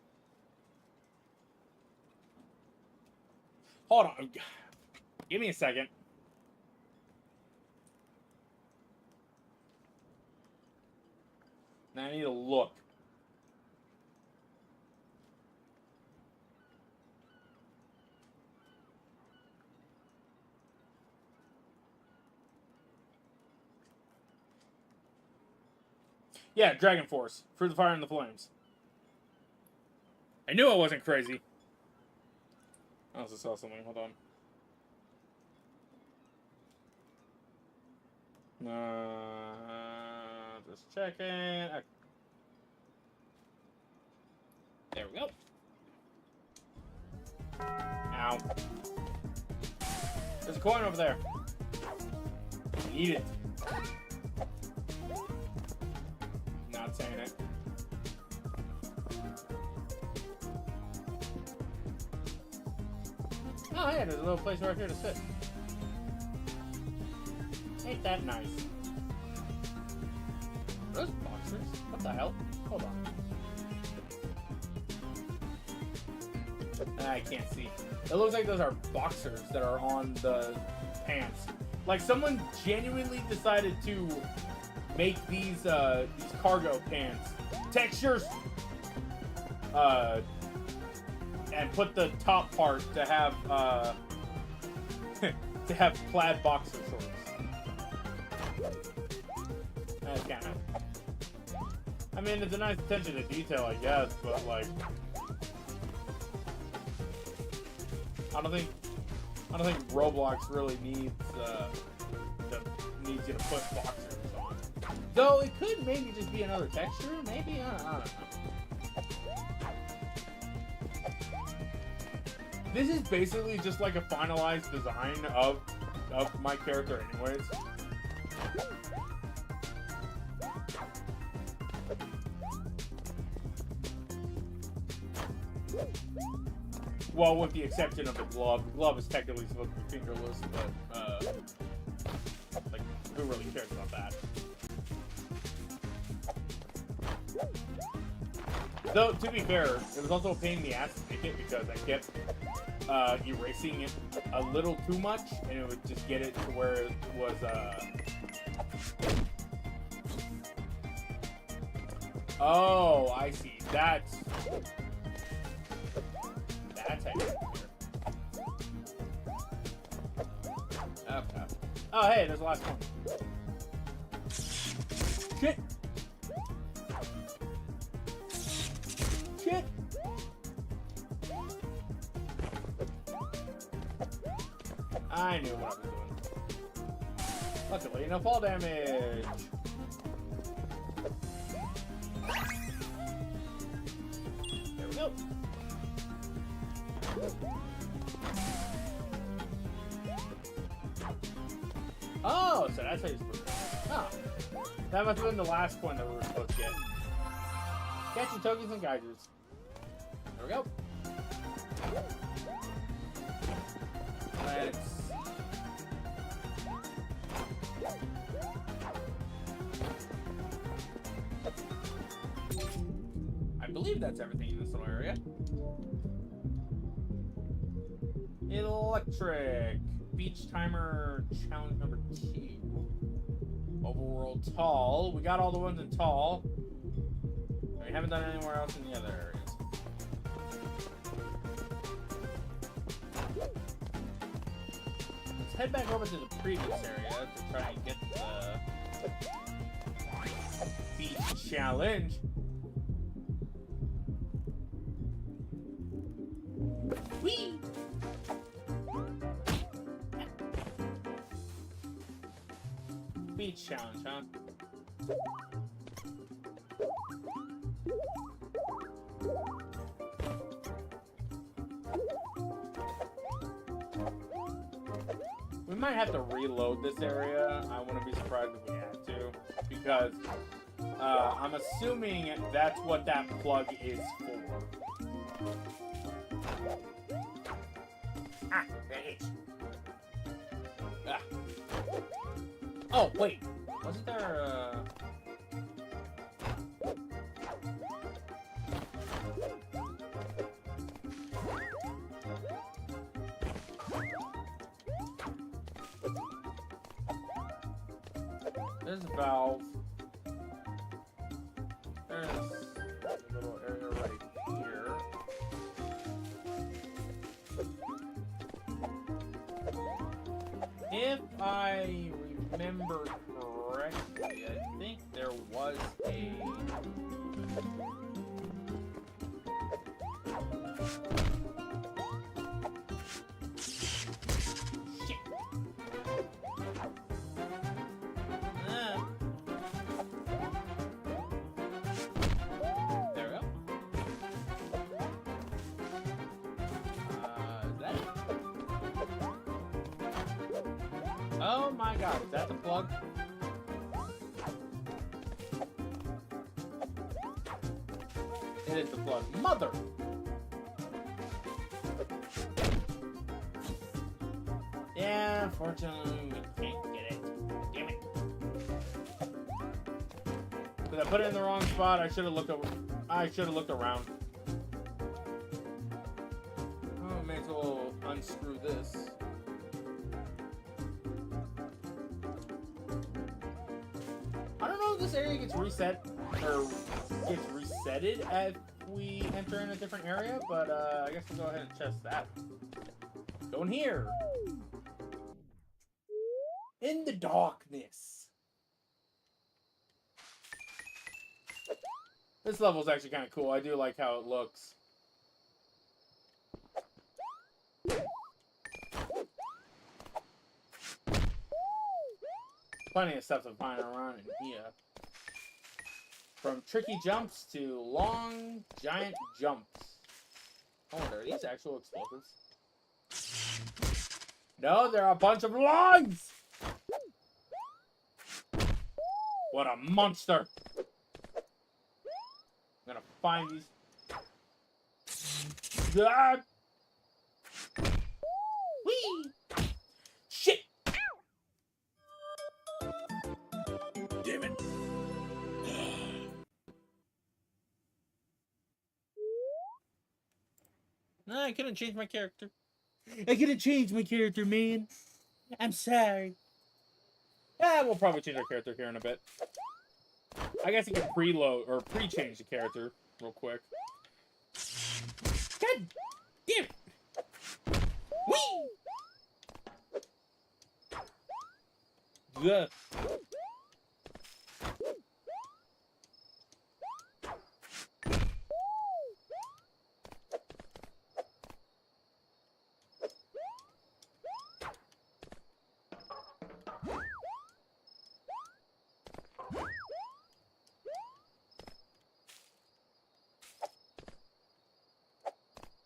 Hold on. Give me a second. Now I need to look. Yeah, Dragon Force. Through the Fire and the Flames. I knew I wasn't crazy. I also saw something. Hold on. Just checking. There we go. Ow. There's a coin over there. Eat it. Not saying it. Oh yeah, there's a little place right here to sit. Ain't that nice? Are those boxers? What the hell? Hold on. I can't see. It looks like those are boxers that are on the pants. Like someone genuinely decided to make these cargo pants textures, and put the top part to have to have plaid boxer shorts. That's kind of. I mean, it's a nice attention to detail, I guess, but like, I don't think Roblox really needs you to put boxers on. Though it could maybe just be another texture. Maybe I don't know. This is basically just like a finalized design of my character, anyways. Well, with the exception of the glove. The glove is technically supposed to be fingerless, but, like, who really cares about that? Though, to be fair, it was also a pain in the ass to make it because I kept, erasing it a little too much, and it would just get it to where it was, Oh, I see. That's how you do it. Okay. Oh, hey, there's the last one. Shit! Shit! I knew what I was doing. Luckily, no fall damage. There we go. Oh, so that's how you're supposed to do it. Oh. That must have been the last coin that we were supposed to get. Catching tokens and geysers. There we go. Let's... I believe that's everything in this little area. Electric. Beach timer challenge number 2. Overworld tall. We got all the ones in tall. We haven't done anywhere else in the other areas. Let's head back over to the previous area to try and get the beach challenge. Whee! Beach challenge, huh? We might have to reload this area. I wouldn't be surprised if we had to, because I'm assuming that's what that plug is for. Ah, that itch. Ah. Oh, wait. Wasn't there, There's a valve. There's a little area right here. If I remember correctly, I think there was a... god, is that the plug? It is the plug. Mother! Yeah, unfortunately, we can't get it. Damn it. Because I put it in the wrong spot. I should have looked around. Oh, may as well unscrew this. I don't know if this area gets reset or gets resetted if we enter in a different area, but I guess we'll go ahead and test that. Go in here. In the darkness. This level's actually kind of cool. I do like how it looks. Plenty of stuff to find around in here. From tricky jumps to long, giant jumps. Oh, are these actual explosives? No, they're a bunch of logs! What a monster! I'm gonna find these. Ah! Whee! Shit! Damn it. No, I couldn't change my character. I couldn't change my character, man. I'm sorry. We'll probably change our character here in a bit. I guess I can preload or pre-change the character real quick. God damn it! Whee! Duh.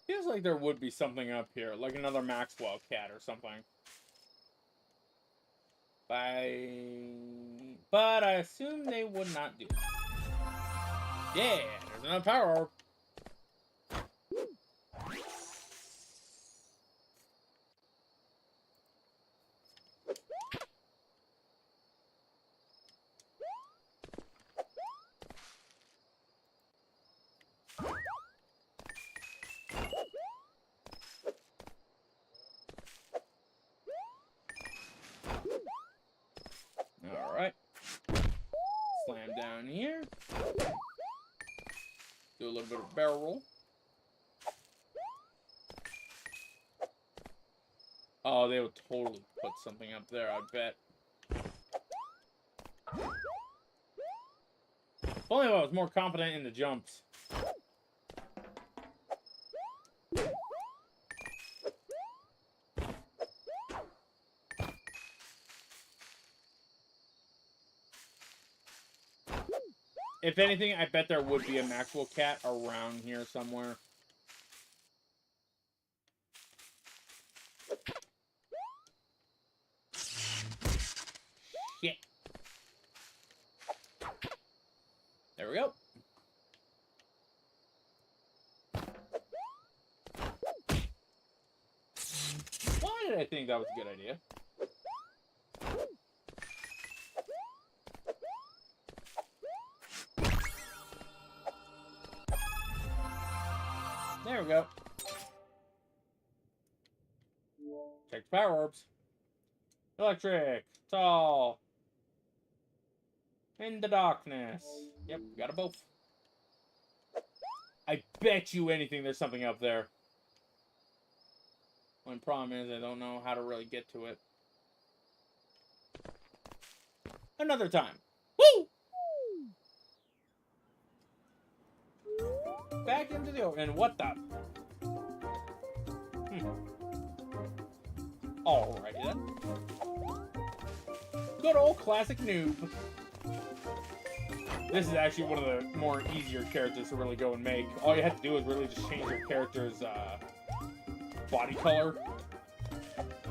Feels like there would be something up here, like another Maxwell cat or something. But I assume they would not do. Yeah, there's another power orb. Alright. Slam down here. Do a little bit of barrel roll. Oh, they would totally put something up there, I bet. If only I was more confident in the jumps. If anything, I bet there would be a Maxwell cat around here somewhere. Shit. There we go. Why did I think that was a good idea? There we go. Check the power orbs. Electric. Tall. In the darkness. Yep, got them both. I bet you anything there's something up there. One problem is I don't know how to really get to it. Another time. Woo! Back into the oven. And what the? Alrighty then. Good old classic noob. This is actually one of the more easier characters to really go and make. All you have to do is really just change your character's body color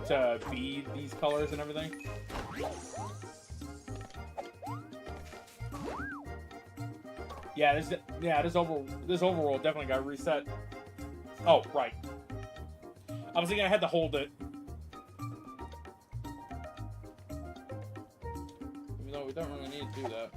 to be these colors and everything. Yeah, this overworld definitely got reset. Oh, right. I was thinking I had to hold it. Even though we don't really need to do that.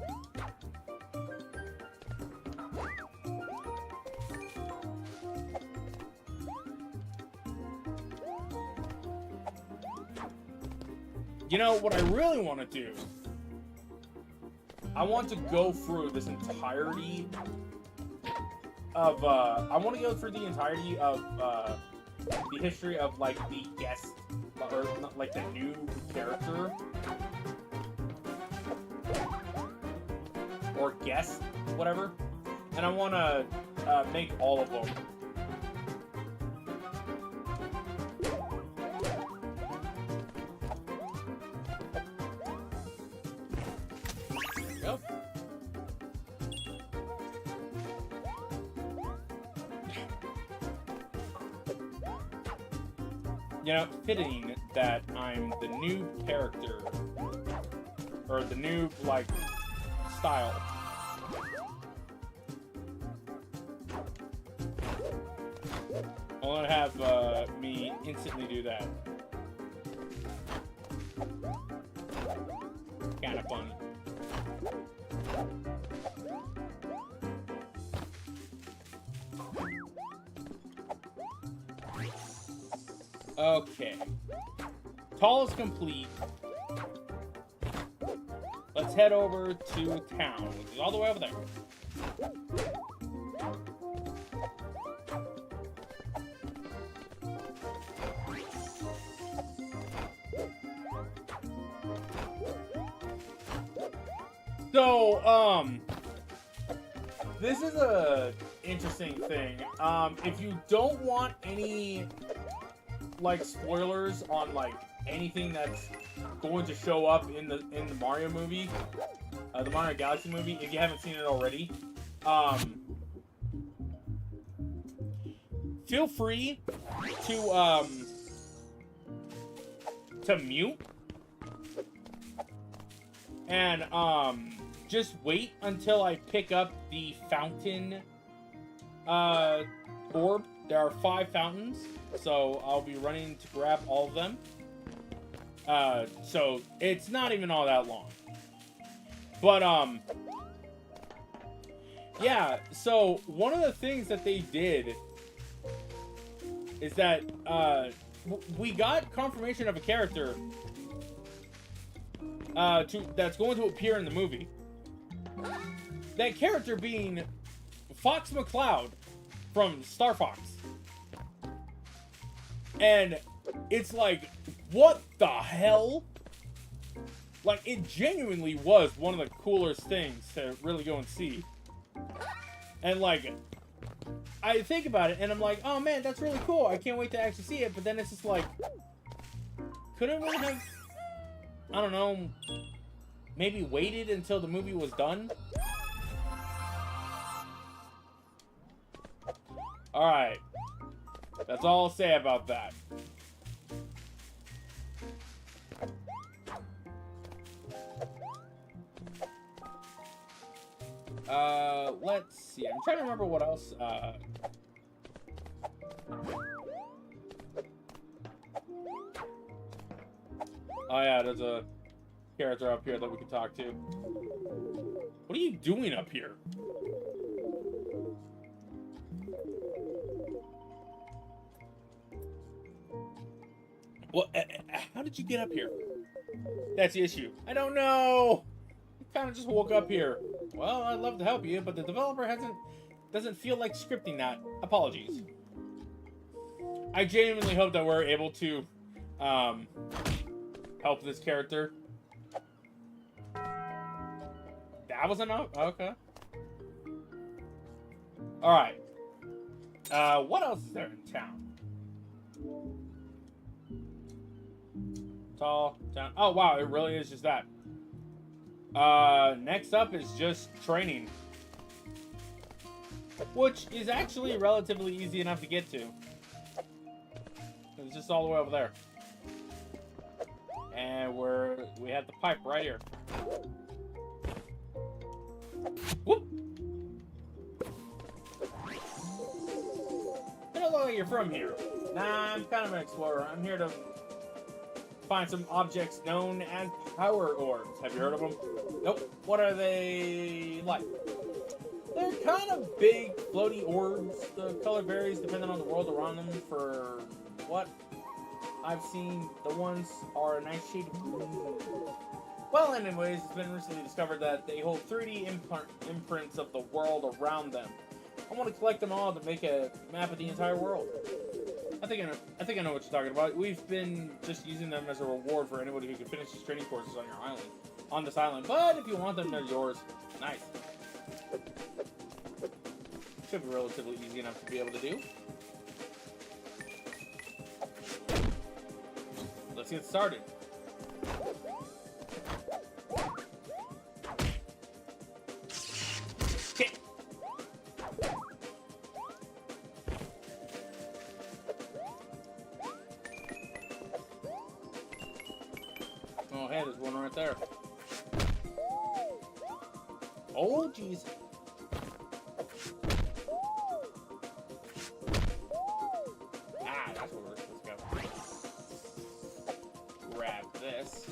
You know, what I really want to do, I want to go through this entirety of, the history of, like, the guest, or, like, the new character, or guest, whatever, and I want to, make all of them. Yep. You know, fitting that I'm the new character, or the new, like, style. I want to have me instantly do that. Kind of funny. Okay. Tall is complete. Let's head over to town, which is all the way over there. So, this is a interesting thing. If you don't want any, like, spoilers on, like, anything that's going to show up in the Mario movie, the Mario Galaxy movie, if you haven't seen it already, feel free to mute and just wait until I pick up the fountain orb. There are 5 fountains, so I'll be running to grab all of them. So it's not even all that long. But, yeah, so one of the things that they did is that, we got confirmation of a character, that's going to appear in the movie. That character being Fox McCloud from Star Fox. And it's like, what the hell? Like, it genuinely was one of the coolest things to really go and see. And, like, I think about it, and I'm like, oh, man, that's really cool. I can't wait to actually see it. But then it's just like, couldn't we have, I don't know, maybe waited until the movie was done? Alright. That's all I'll say about that. Let's see. I'm trying to remember what else, Oh yeah, there's a character up here that we can talk to. What are you doing up here? Well, how did you get up here? That's the issue. I don't know. You kind of just woke up here. Well, I'd love to help you, but the developer doesn't feel like scripting that. Apologies. I genuinely hope that we're able to help this character. That was enough? Okay. Alright. What else is there in town? Tall town. Oh, wow, it really is just that. Next up is just training. Which is actually relatively easy enough to get to. It's just all the way over there. And we have the pipe right here. Whoop! I don't know where you're from here. Nah, I'm kind of an explorer. I'm here to find some objects known as power orbs. Have you heard of them? Nope. What are they like? They're kind of big, floaty orbs. The color varies depending on the world around them. For what I've seen, the ones are a nice shade of blue. Well, anyways, it's been recently discovered that they hold 3D imprints of the world around them. I want to collect them all to make a map of the entire world. I think I know what you're talking about. We've been just using them as a reward for anybody who can finish these training courses on your island, on this island. But if you want them, they're yours. Nice. Should be relatively easy enough to be able to do. Let's get started. Okay. Oh, hey, there's one right there. Oh, jeez. Ah, that's what works. Let's go. Grab this.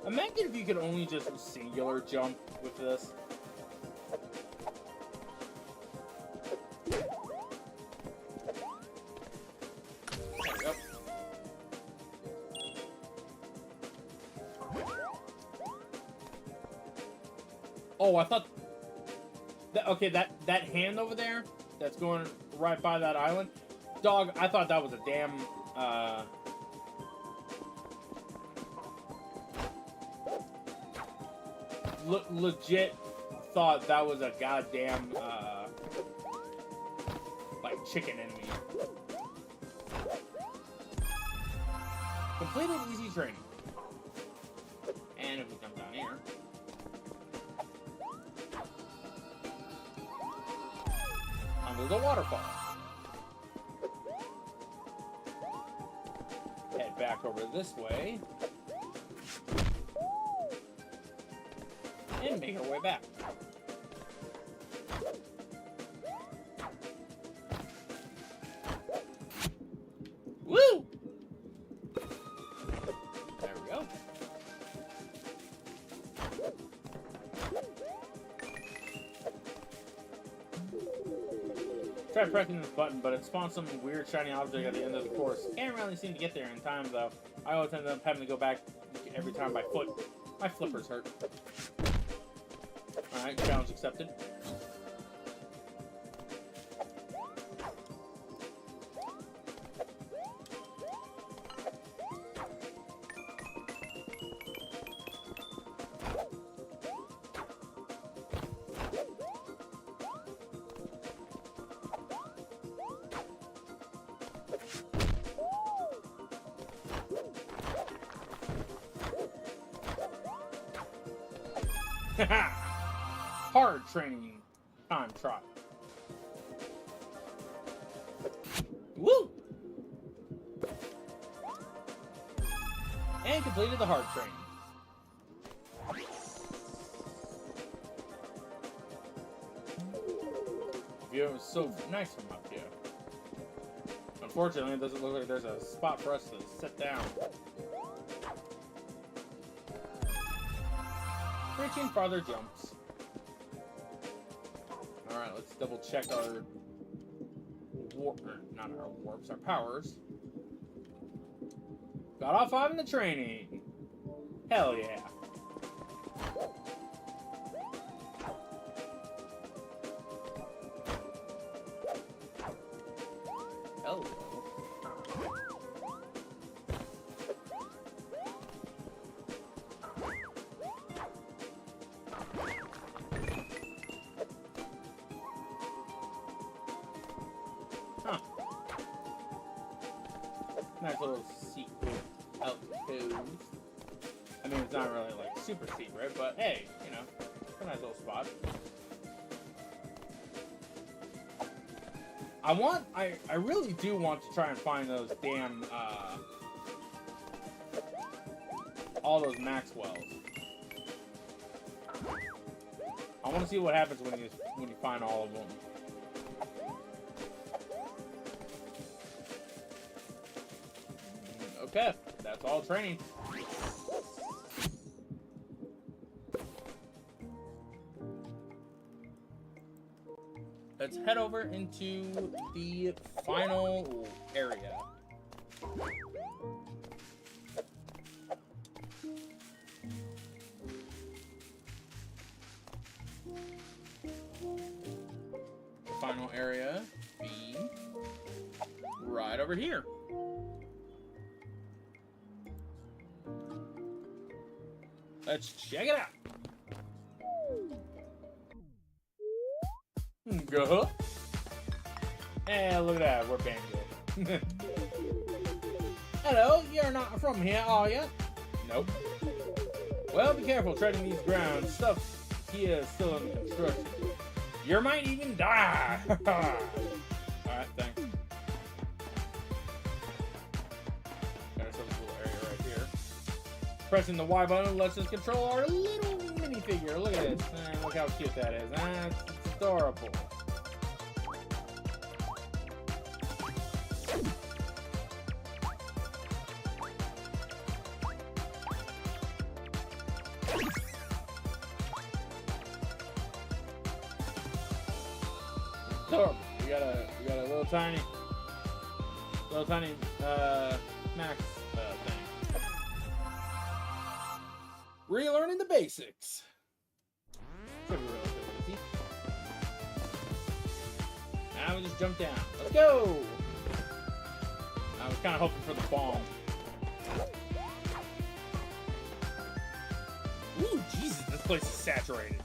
Imagine if you could only just singular jump with this. There we go. Oh, I thought that, okay, that hand over there that's going right by that island, dog, I thought that was a damn legit thought that was a goddamn like chicken enemy. Completed easy training. And if we come down here, under the waterfall. Head back over this way. And make our way back. Woo! There we go. Tried pressing this button, but it spawned some weird shiny object at the end of the course. Can't really seem to get there in time, though. I always end up having to go back every time by foot. My flippers hurt. Alright, challenge accepted. Haha! Hard training time trial. Woo! And completed the hard training. View is so nice from up here. Unfortunately, it doesn't look like there's a spot for us to sit down. Reaching farther jumps. Alright, let's double check our not our warps, our powers. Got off on the training. Hell yeah. Hello. Huh. Nice little secret outpost. mean, it's not really like super secret, but hey, you know, it's a nice little spot. I really do want to try and find those damn, all those Maxwells. I want to see what happens when you find all of them. Okay, that's all training. Let's head over into the final area. The final area being right over here. Let's check it out. Go. And look at that, we're Banjo. Hello, you're not from here, are you? Nope. Well, be careful treading these grounds. Stuff here is still under construction. You might even die. Alright, thanks. Got ourselves a little area right here. Pressing the Y button lets us control our little minifigure. Look at this. Look how cute that is. It's adorable. Adorable. We got a little tiny Max thing. Relearning the basics. Should be relatively easy. Now we just jump down. Let's go! I was kind of hoping for the bomb. Ooh, Jesus, this place is saturated.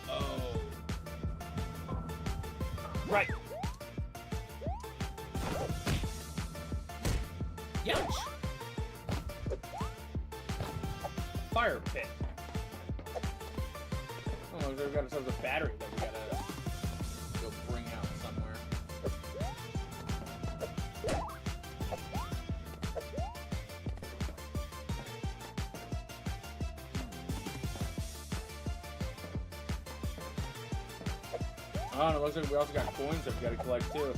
Oh. Right. Youch! Fire pit. Oh, we've got ourselves a battery that we gotta go bring out somewhere. Oh, and it looks like we also got coins that we gotta collect too.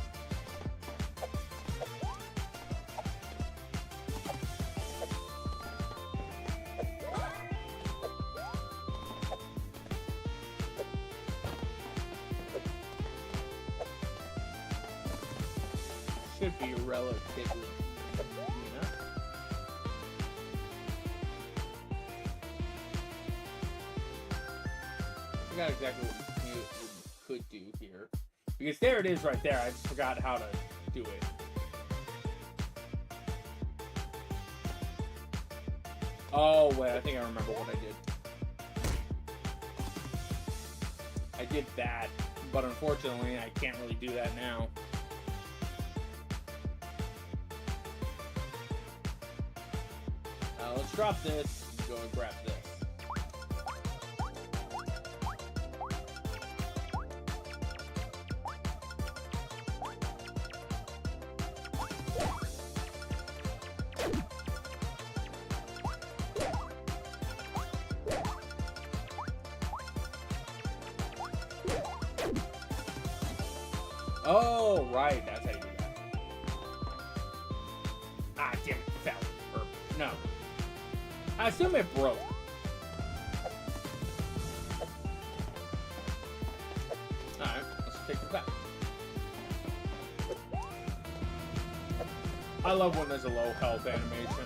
Should be relatively, you know. I forgot exactly what we could do here. Because there it is right there. I just forgot how to do it. Oh, wait. I think I remember what I did. I did that. But unfortunately, I can't really do that now. Let's drop this and go and grab this. Oh, right. That's how you do that. Ah, damn it. Fell. Or, no. I assume it broke. Alright, let's take it back. I love when there's a low health animation.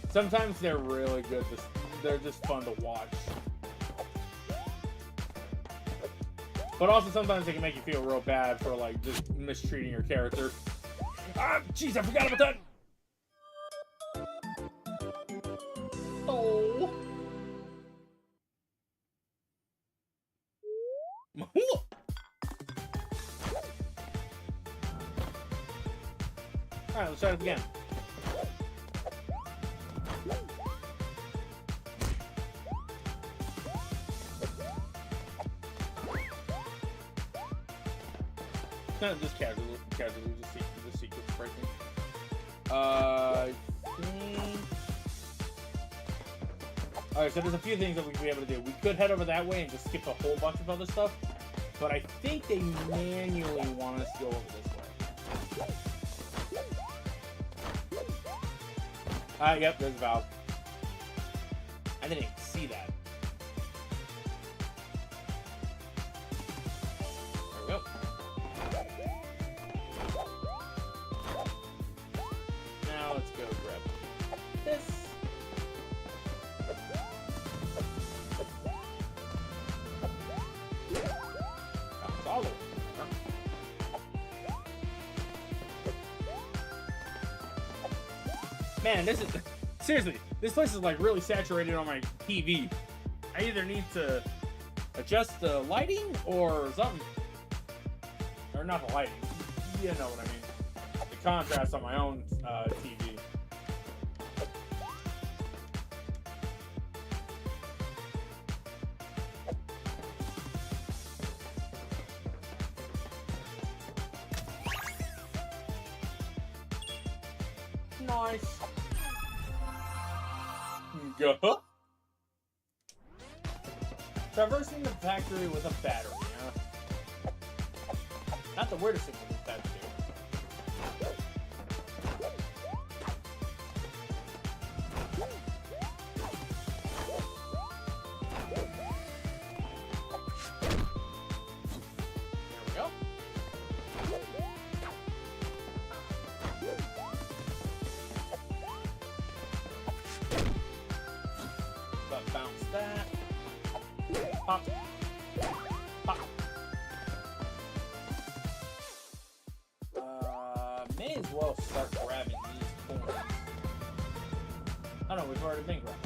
Sometimes they're really good. They're just fun to watch. But also sometimes they can make you feel real bad for like just mistreating your character. Ah, jeez, I forgot about that. Oh. Alright, let's try it again. Kind of just casually just sequence breaking. I think... Alright, so there's a few things that we could be able to do. We could head over that way and just skip a whole bunch of other stuff. But I think they manually want us to go over this way. Yep, there's a valve. I didn't even see that. There we go. Now let's go grab this. All over. Man, this is seriously, this place is like really saturated on my TV. I either need to adjust the lighting or something. Or not the lighting. You know what I mean. The contrast on my own TV. Nice. Go. Traversing the factory with a battery, huh? Not the weirdest thing with that to do. There we go. Bounce that. Pop. Pop. May as well start grabbing these coins. Oh no, we've already been grabbing.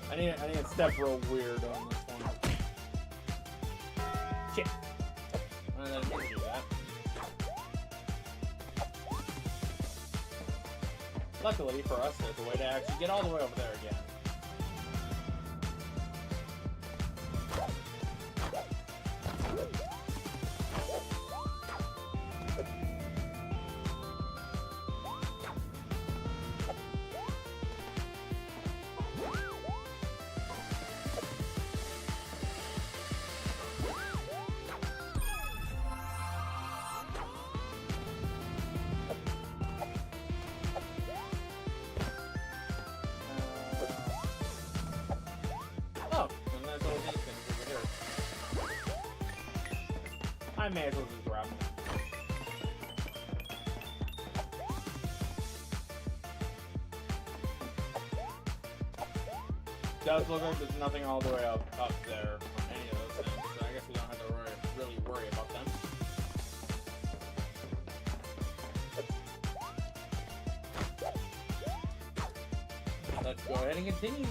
I need to step real weird on this one. Shit. I didn't mean to do that. Luckily for us, there's a way to actually get all the way over there again. I may as well just grab them. Does look like there's nothing all the way up there on any of those things, so I guess we don't have to really worry about them. Let's go ahead and continue.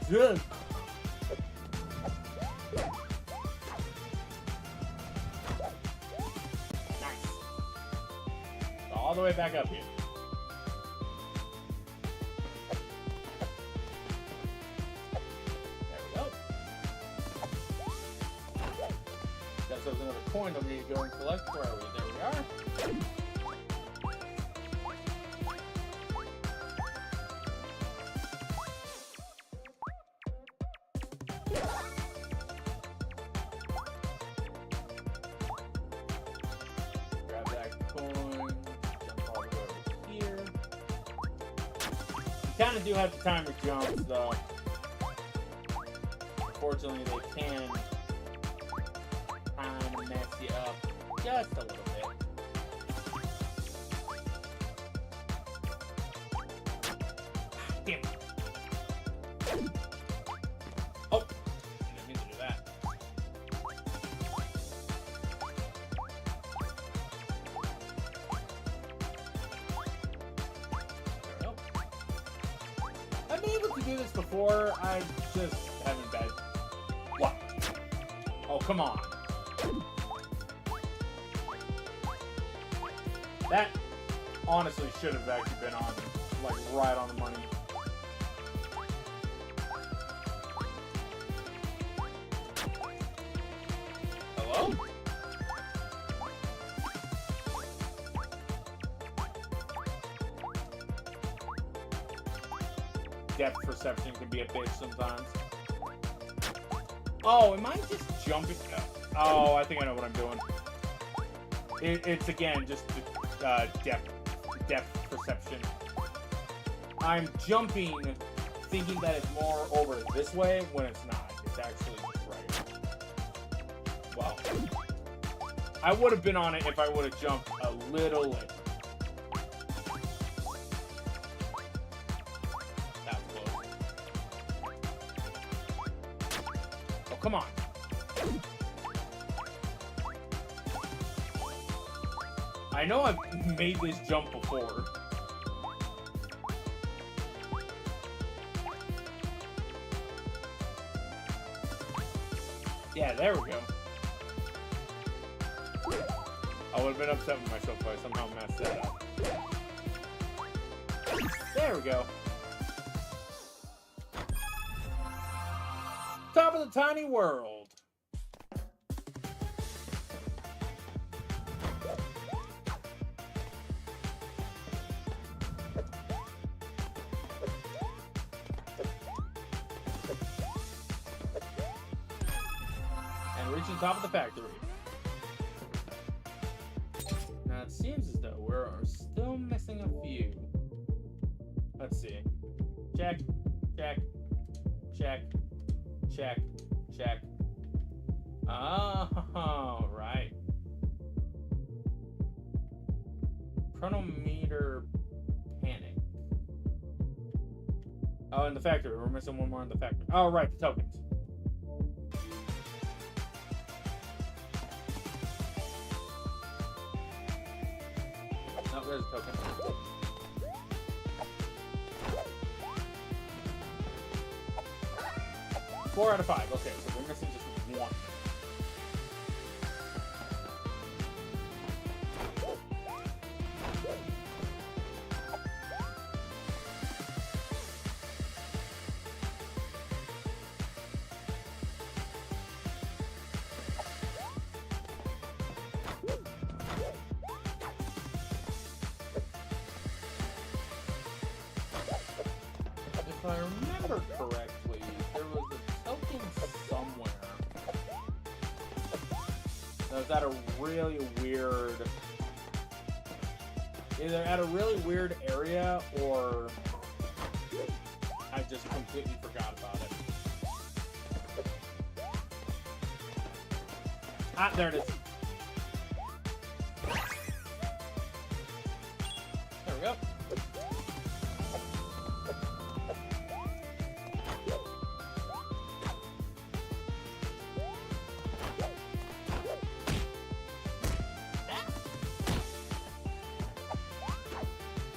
Good. Nice. All the way back up here. There we go. Guess there's another coin that we need to go and collect. Where are we? There we are. Kind of do have the timer jumps, though. Unfortunately, they can kind of mess you up just a little bit. Damn it. able to do this before. I just haven't been. What? Oh, come on. That honestly should have actually been on, like, right on the money. Hello? Depth perception can be a bitch sometimes. Oh, am I just jumping? Oh, I think I know what I'm doing. It's again just depth perception. I'm jumping, thinking that it's more over this way when it's not. It's actually just right. Well, I would have been on it if I would have jumped a little later. That was close. Oh, come on. I know I've made this jump before. Yeah, there we go. I would have been upset with myself if I somehow messed that up. There we go. Top of the tiny world. Reaching top of the factory. Now it seems as though we're still missing a few. Let's see. Check, check, check, check, check. Oh, right. Chronometer panic. Oh, in the factory. We're missing one more in the factory. Oh, right, the tokens. There's a token. 4 out of 5. Okay, so we're missing just one. If I remember correctly, there was a token somewhere that was at a really weird... either at a really weird area, or I just completely forgot about it. Ah, there it is. There we go.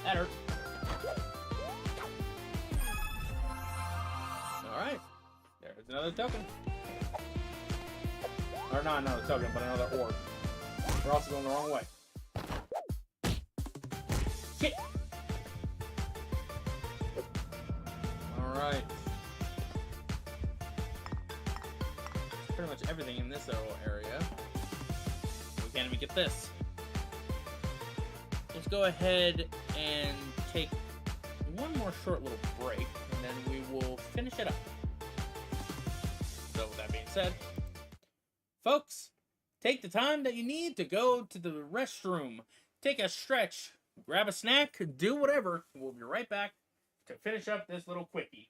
That hurt. Alright. There's another token. Or not another token, but another orb. We're also going the wrong way. Shit! Alright. Pretty much everything in this area. We can't even get this. Let's go ahead and take one more short little break, and then we will finish it up. So with that being said, folks, take the time that you need to go to the restroom, take a stretch, grab a snack, do whatever. We'll be right back to finish up this little quickie.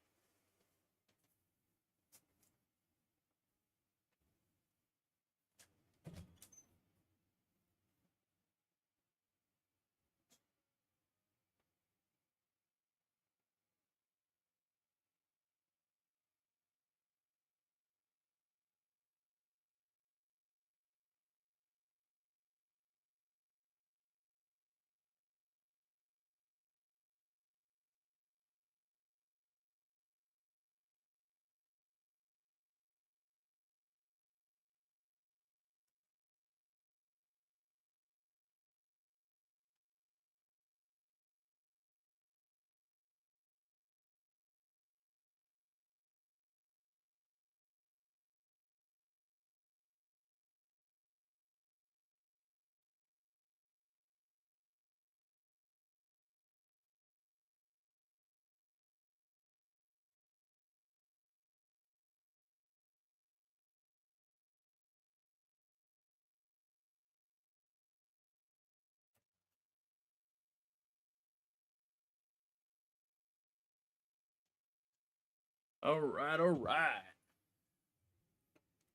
Alright.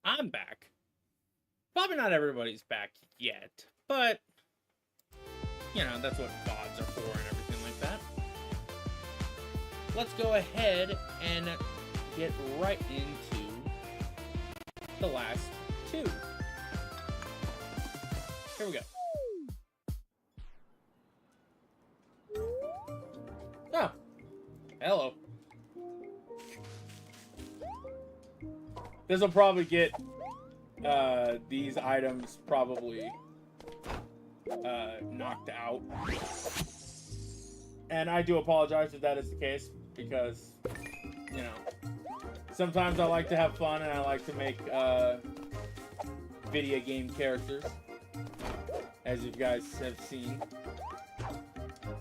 I'm back. Probably not everybody's back yet, but, you know, that's what VODs are for and everything like that. Let's go ahead and get right into the last two. Here we go. Oh, hello. This will probably get these items probably knocked out. And I do apologize if that is the case, because, you know, sometimes I like to have fun and I like to make video game characters, as you guys have seen.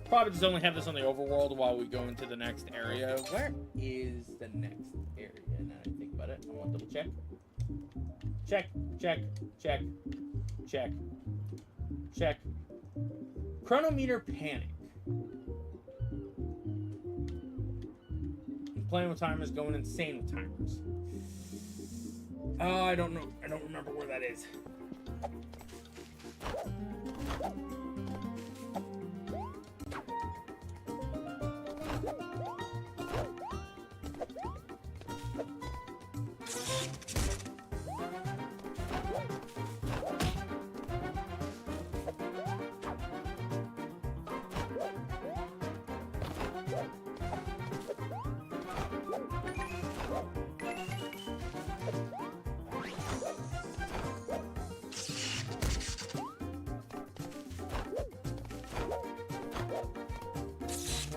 Probably just only have this on the overworld while we go into the next area. Where is the next area? Now that I think about it, I want to double check. Check, check, check, check, check. Chronometer Panic. I'm playing with timers, going insane with timers. I don't know. I don't remember where that is.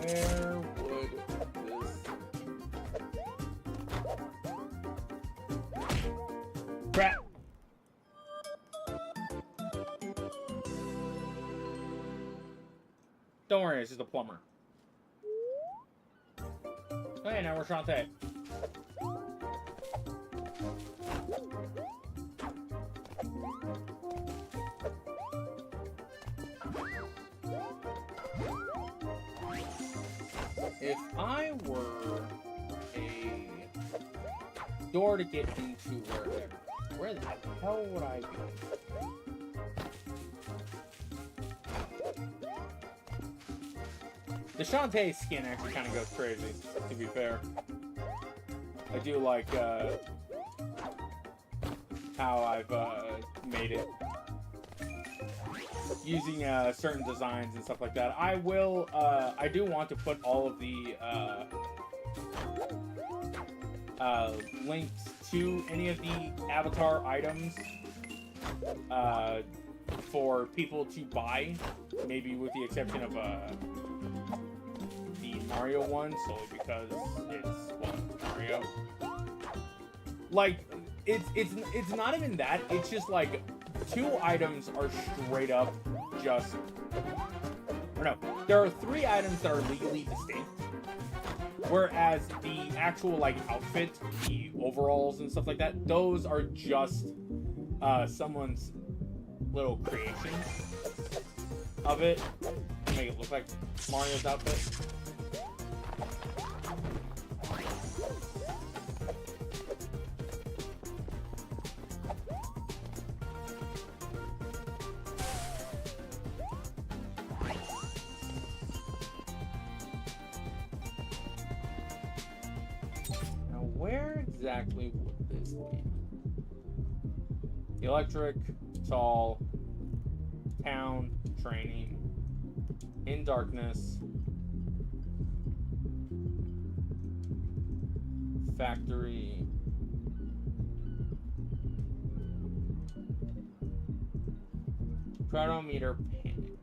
Where would this... Crap! Don't worry, it's just a plumber. Okay, now we're Shantae. If I were a door to get into where the hell would I be? The Shantae skin actually kind of goes crazy, to be fair. I do like how I've made it. Using certain designs and stuff like that. I will, I do want to put all of the links to any of the avatar items for people to buy, maybe with the exception of the Mario one, solely because it's, well, Mario. Like, it's not even that, it's just like, two items are straight up just... Or no, there are three items that are legally distinct. Whereas the actual, like, outfit, the overalls and stuff like that, those are just someone's little creation of it to make it look like Mario's outfit. Where exactly would this be? Electric, tall, town, training, in darkness, factory, chronometer panic.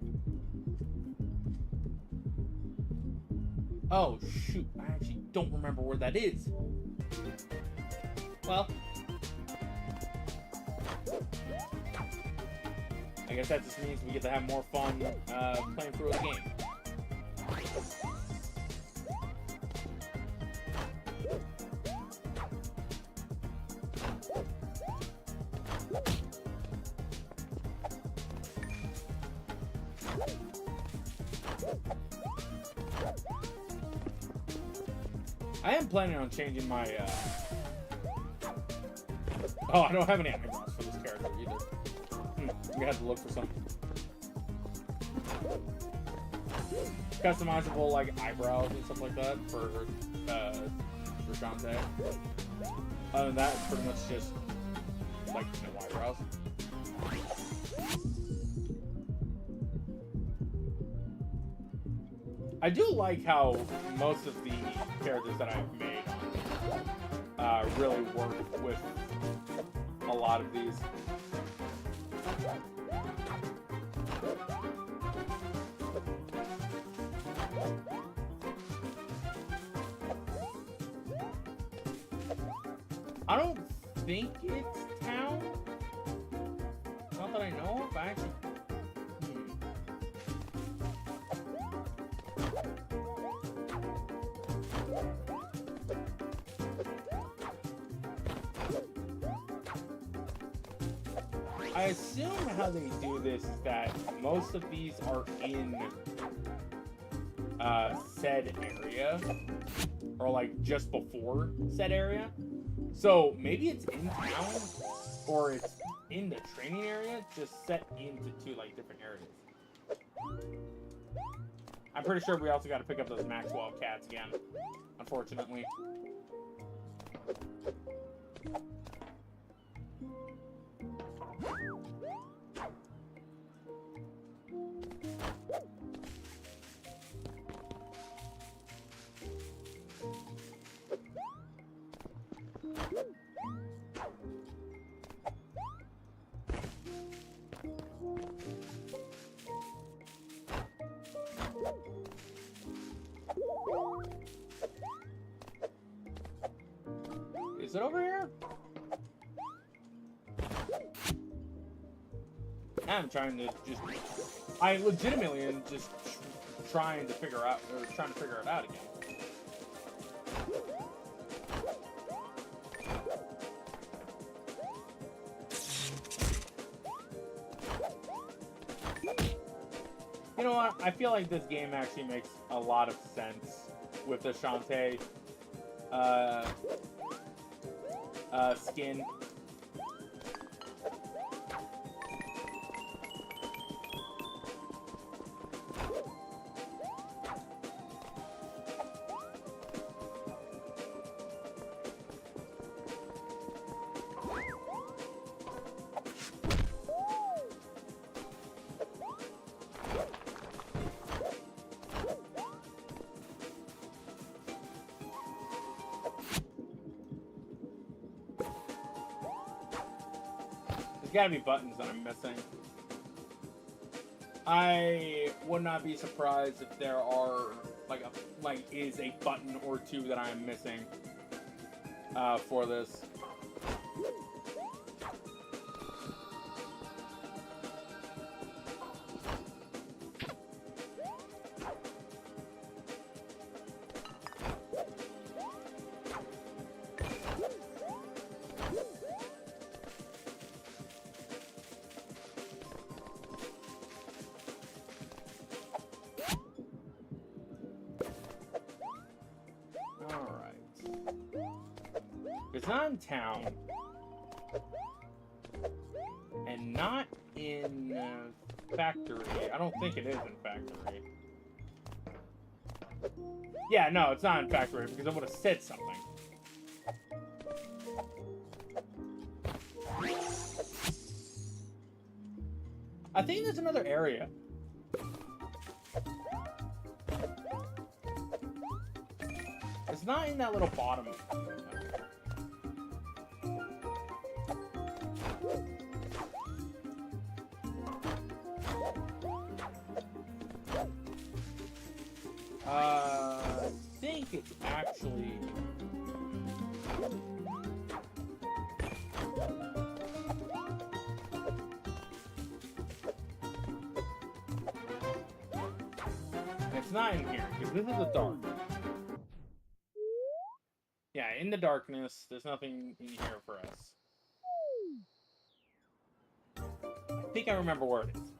Oh shoot, I actually don't remember where that is. Well, I guess that just means we get to have more fun playing through a game. I am planning on changing my, Oh, I don't have any eyebrows for this character either. We had to look for something. Customizable, like, eyebrows and stuff like that for Shantae. Other than that, it's pretty much just, like, no eyebrows. I do like how most of the characters that I've made really work with a lot of these. I don't think it's town. Not that I know of, actually. I assume how they do this is that most of these are in said area, or like just before said area. So maybe it's in town, or it's in the training area, just set into two like different areas. I'm pretty sure we also got to pick up those Maxwell cats again, unfortunately. Is it over here? I'm trying to just... I legitimately am just trying to figure out, or trying to figure it out again. You know what? I feel like this game actually makes a lot of sense with the Shantae skin. There's gotta be buttons that I'm missing. I would not be surprised if there are is a button or two that I'm missing for this. It's not in town, and not in factory. I don't think it is in factory. Yeah, no, it's not in factory because I would have said something. I think there's another area. It's not in that little bottom. I think it's actually... It's not in here, because this is the dark. Yeah, in the darkness, there's nothing in here for us. I think I remember where it is.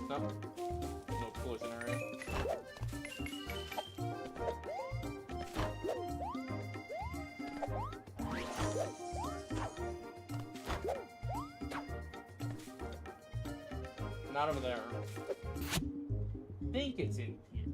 No. No collision area. Not over there. I think it's in here.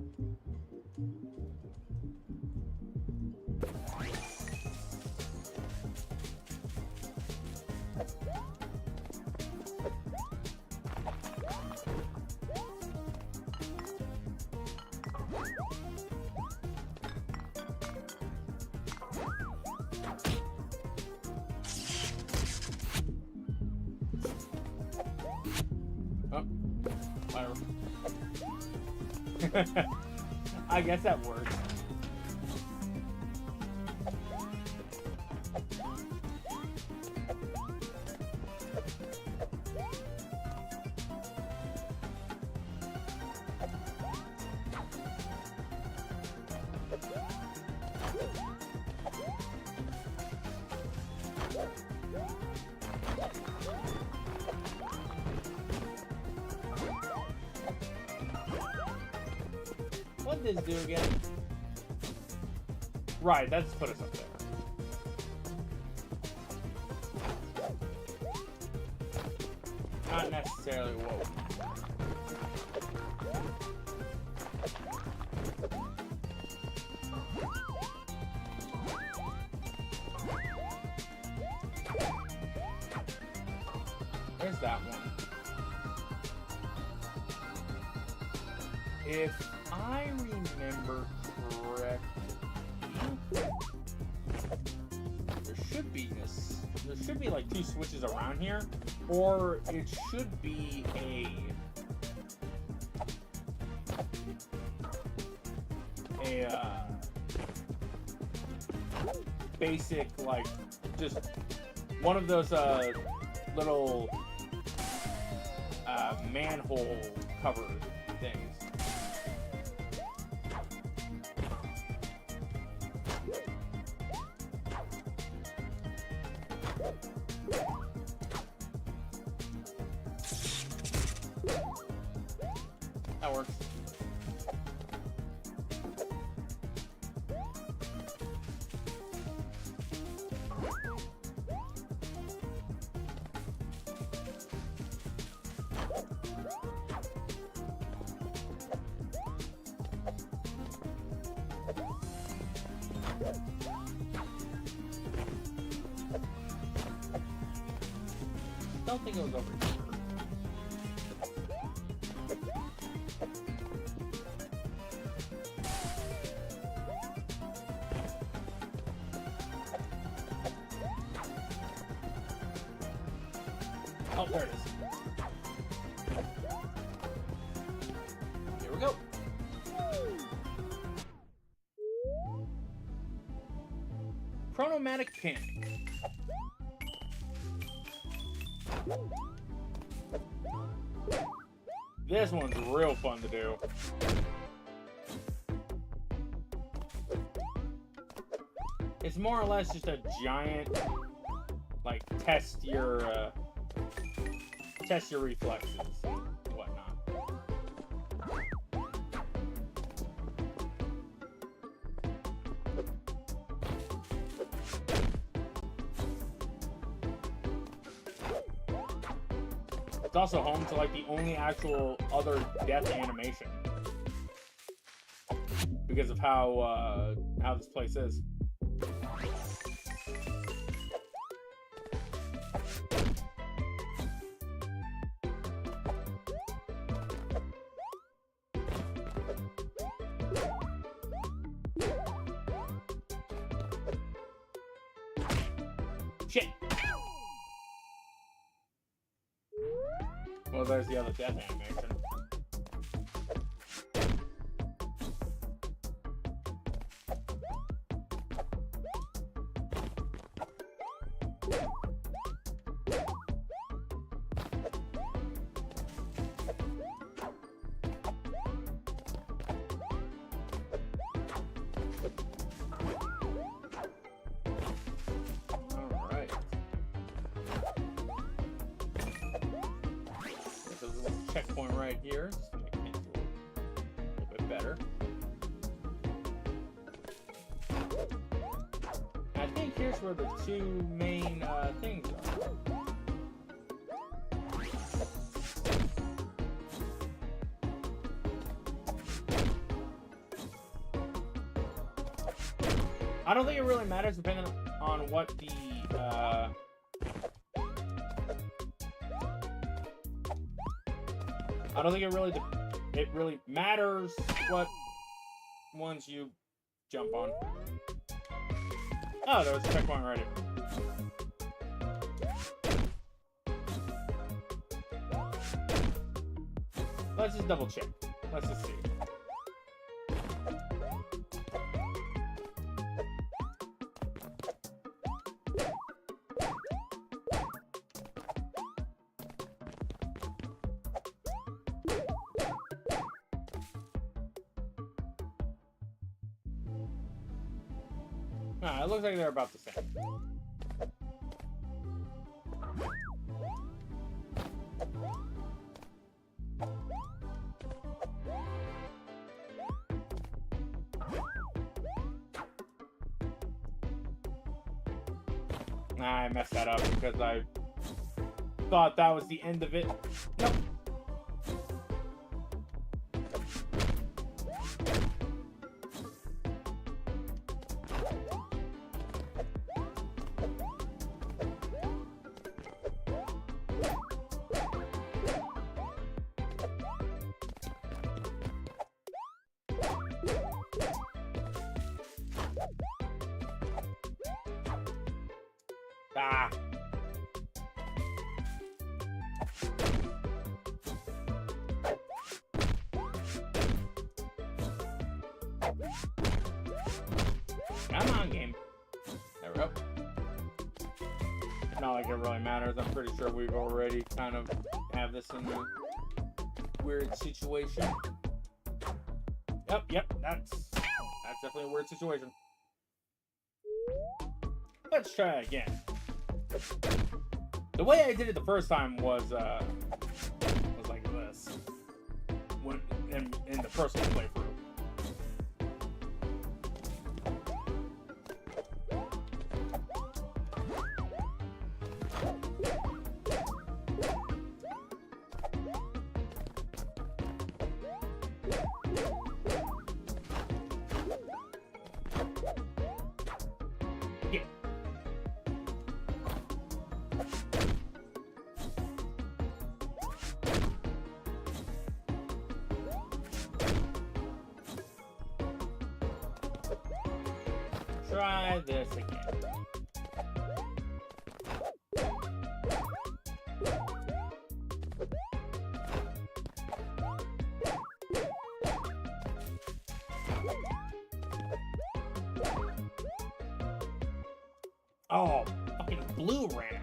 I guess that works. What did this do again? Right, that's put us up there. Not necessarily woke. There's that one. If I remember correctly, there should be like 2 switches around here, or it should be a basic, like, just one of those little manhole cover things. That works. Don't think it was over here. Oh, there it is. Here we go. Chronomatic pin. This one's real fun to do. It's more or less just a giant, like, test your reflexes and whatnot. It's also home to, like, the only actual other death animation because of how this place is. Shit. Well, there's the other death animation. Checkpoint right here. Just make it curious where the two main things are. I don't think it really matters depending on what the I don't think it really matters what ones you jump on. Oh, there was a checkpoint right here. Let's just double check. Let's just see. It looks like they're about the same. I messed that up because I thought that was the end of it. Nope. Ah. Come on, game. There we go. It's not like it really matters. I'm pretty sure we've already kind of have this in a weird situation. Yep, that's definitely a weird situation. Let's try again. The way I did it the first time was like this. When in the personal playthrough. Try this again. Oh, fucking blue ran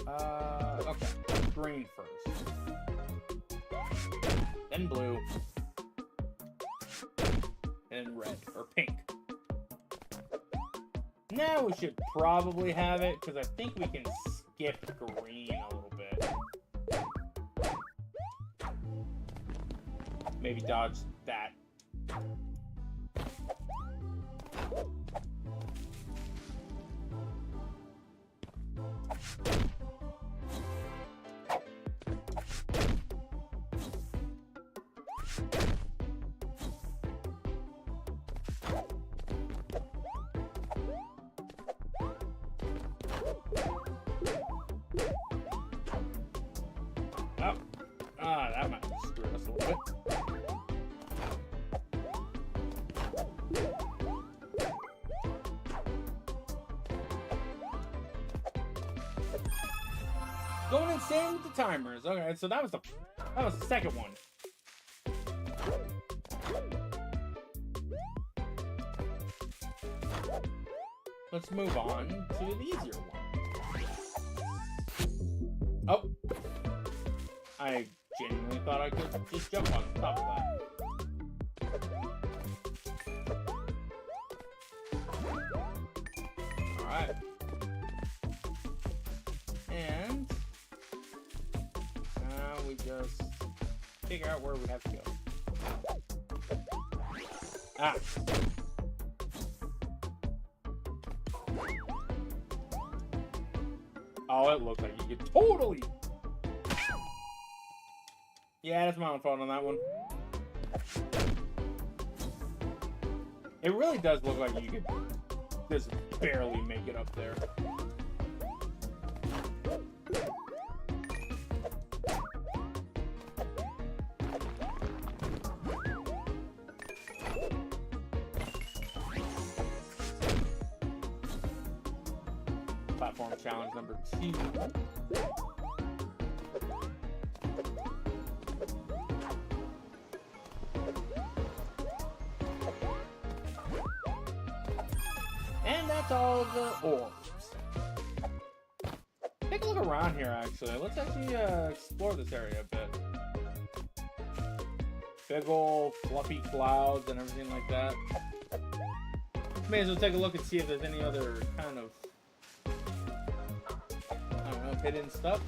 out. Okay. Green first. Then blue. And red, or pink. Now we should probably have it, because I think we can skip green a little bit. Maybe dodge that. That might screw us a little bit. Going insane with the timers. Okay, so that was the second one. Let's move on to the easier one. Oh. I genuinely thought I could just jump on top of that. Alright. And now we just figure out where we have to go. Ah. Oh, it looks like you could totally. Yeah, that's my own fault on that one. It really does look like you could just barely make it up there. Platform challenge number 2. And that's all the orbs. Take a look around here, actually. Let's actually explore this area a bit. Big ol' fluffy clouds and everything like that. May as well take a look and see if there's any other kind of, I don't know, hidden stuff.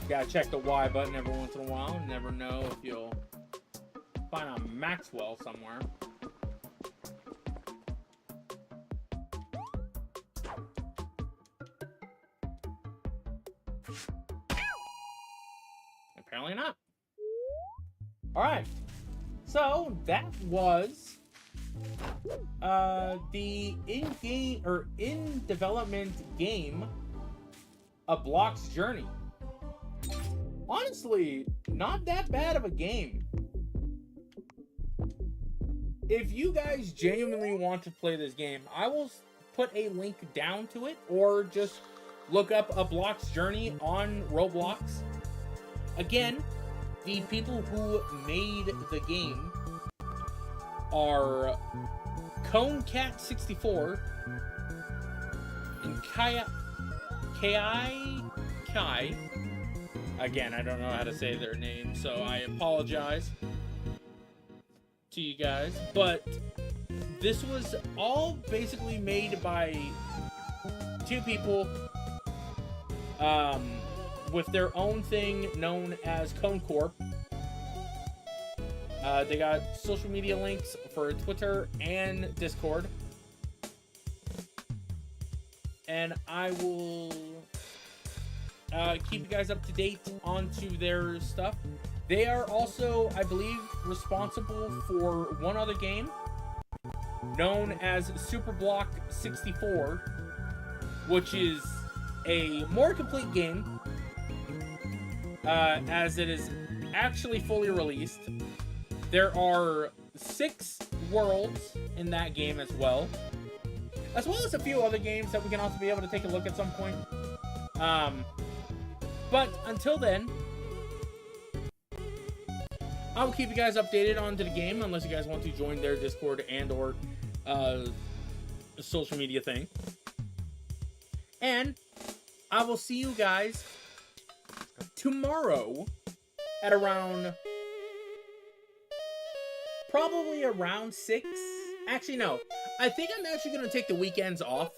Gotta check the Y button every once in a while. You never know if you'll find a Maxwell somewhere. Apparently not. Alright. So that was the in-game or in-development game, A Block's Journey. Honestly, not that bad of a game. If you guys genuinely want to play this game, I will put a link down to it, or just look up A Block's Journey on Roblox. Again, the people who made the game are ConeCat64 and Kai. Again, I don't know how to say their name, so I apologize to you guys. But this was all basically made by 2 people with their own thing known as Cone Corp. They got social media links for Twitter and Discord. And I will keep you guys up to date onto their stuff. They are also, I believe, responsible for one other game known as Superblock 64, which is a more complete game, as it is actually fully released. There are 6 worlds in that game as well as a few other games that we can also be able to take a look at some point. But until then, I will keep you guys updated onto the game, unless you guys want to join their Discord and or social media thing. And I will see you guys tomorrow at probably around 6. Actually, no. I think I'm actually going to take the weekends off.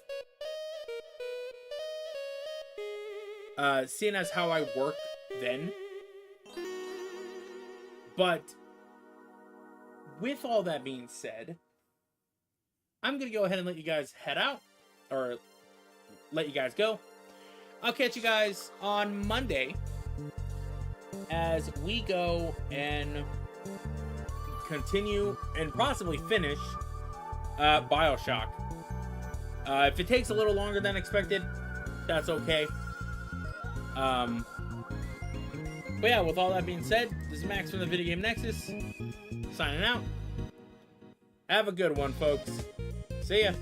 Seeing as how I work then. But with all that being said, I'm going to go ahead and let you guys head out. Or let you guys go. I'll catch you guys on Monday as we go and continue and possibly finish BioShock. If it takes a little longer than expected, that's okay. But yeah, with all that being said, this is Max from the Video Game Nexus, signing out. Have a good one, folks. See ya.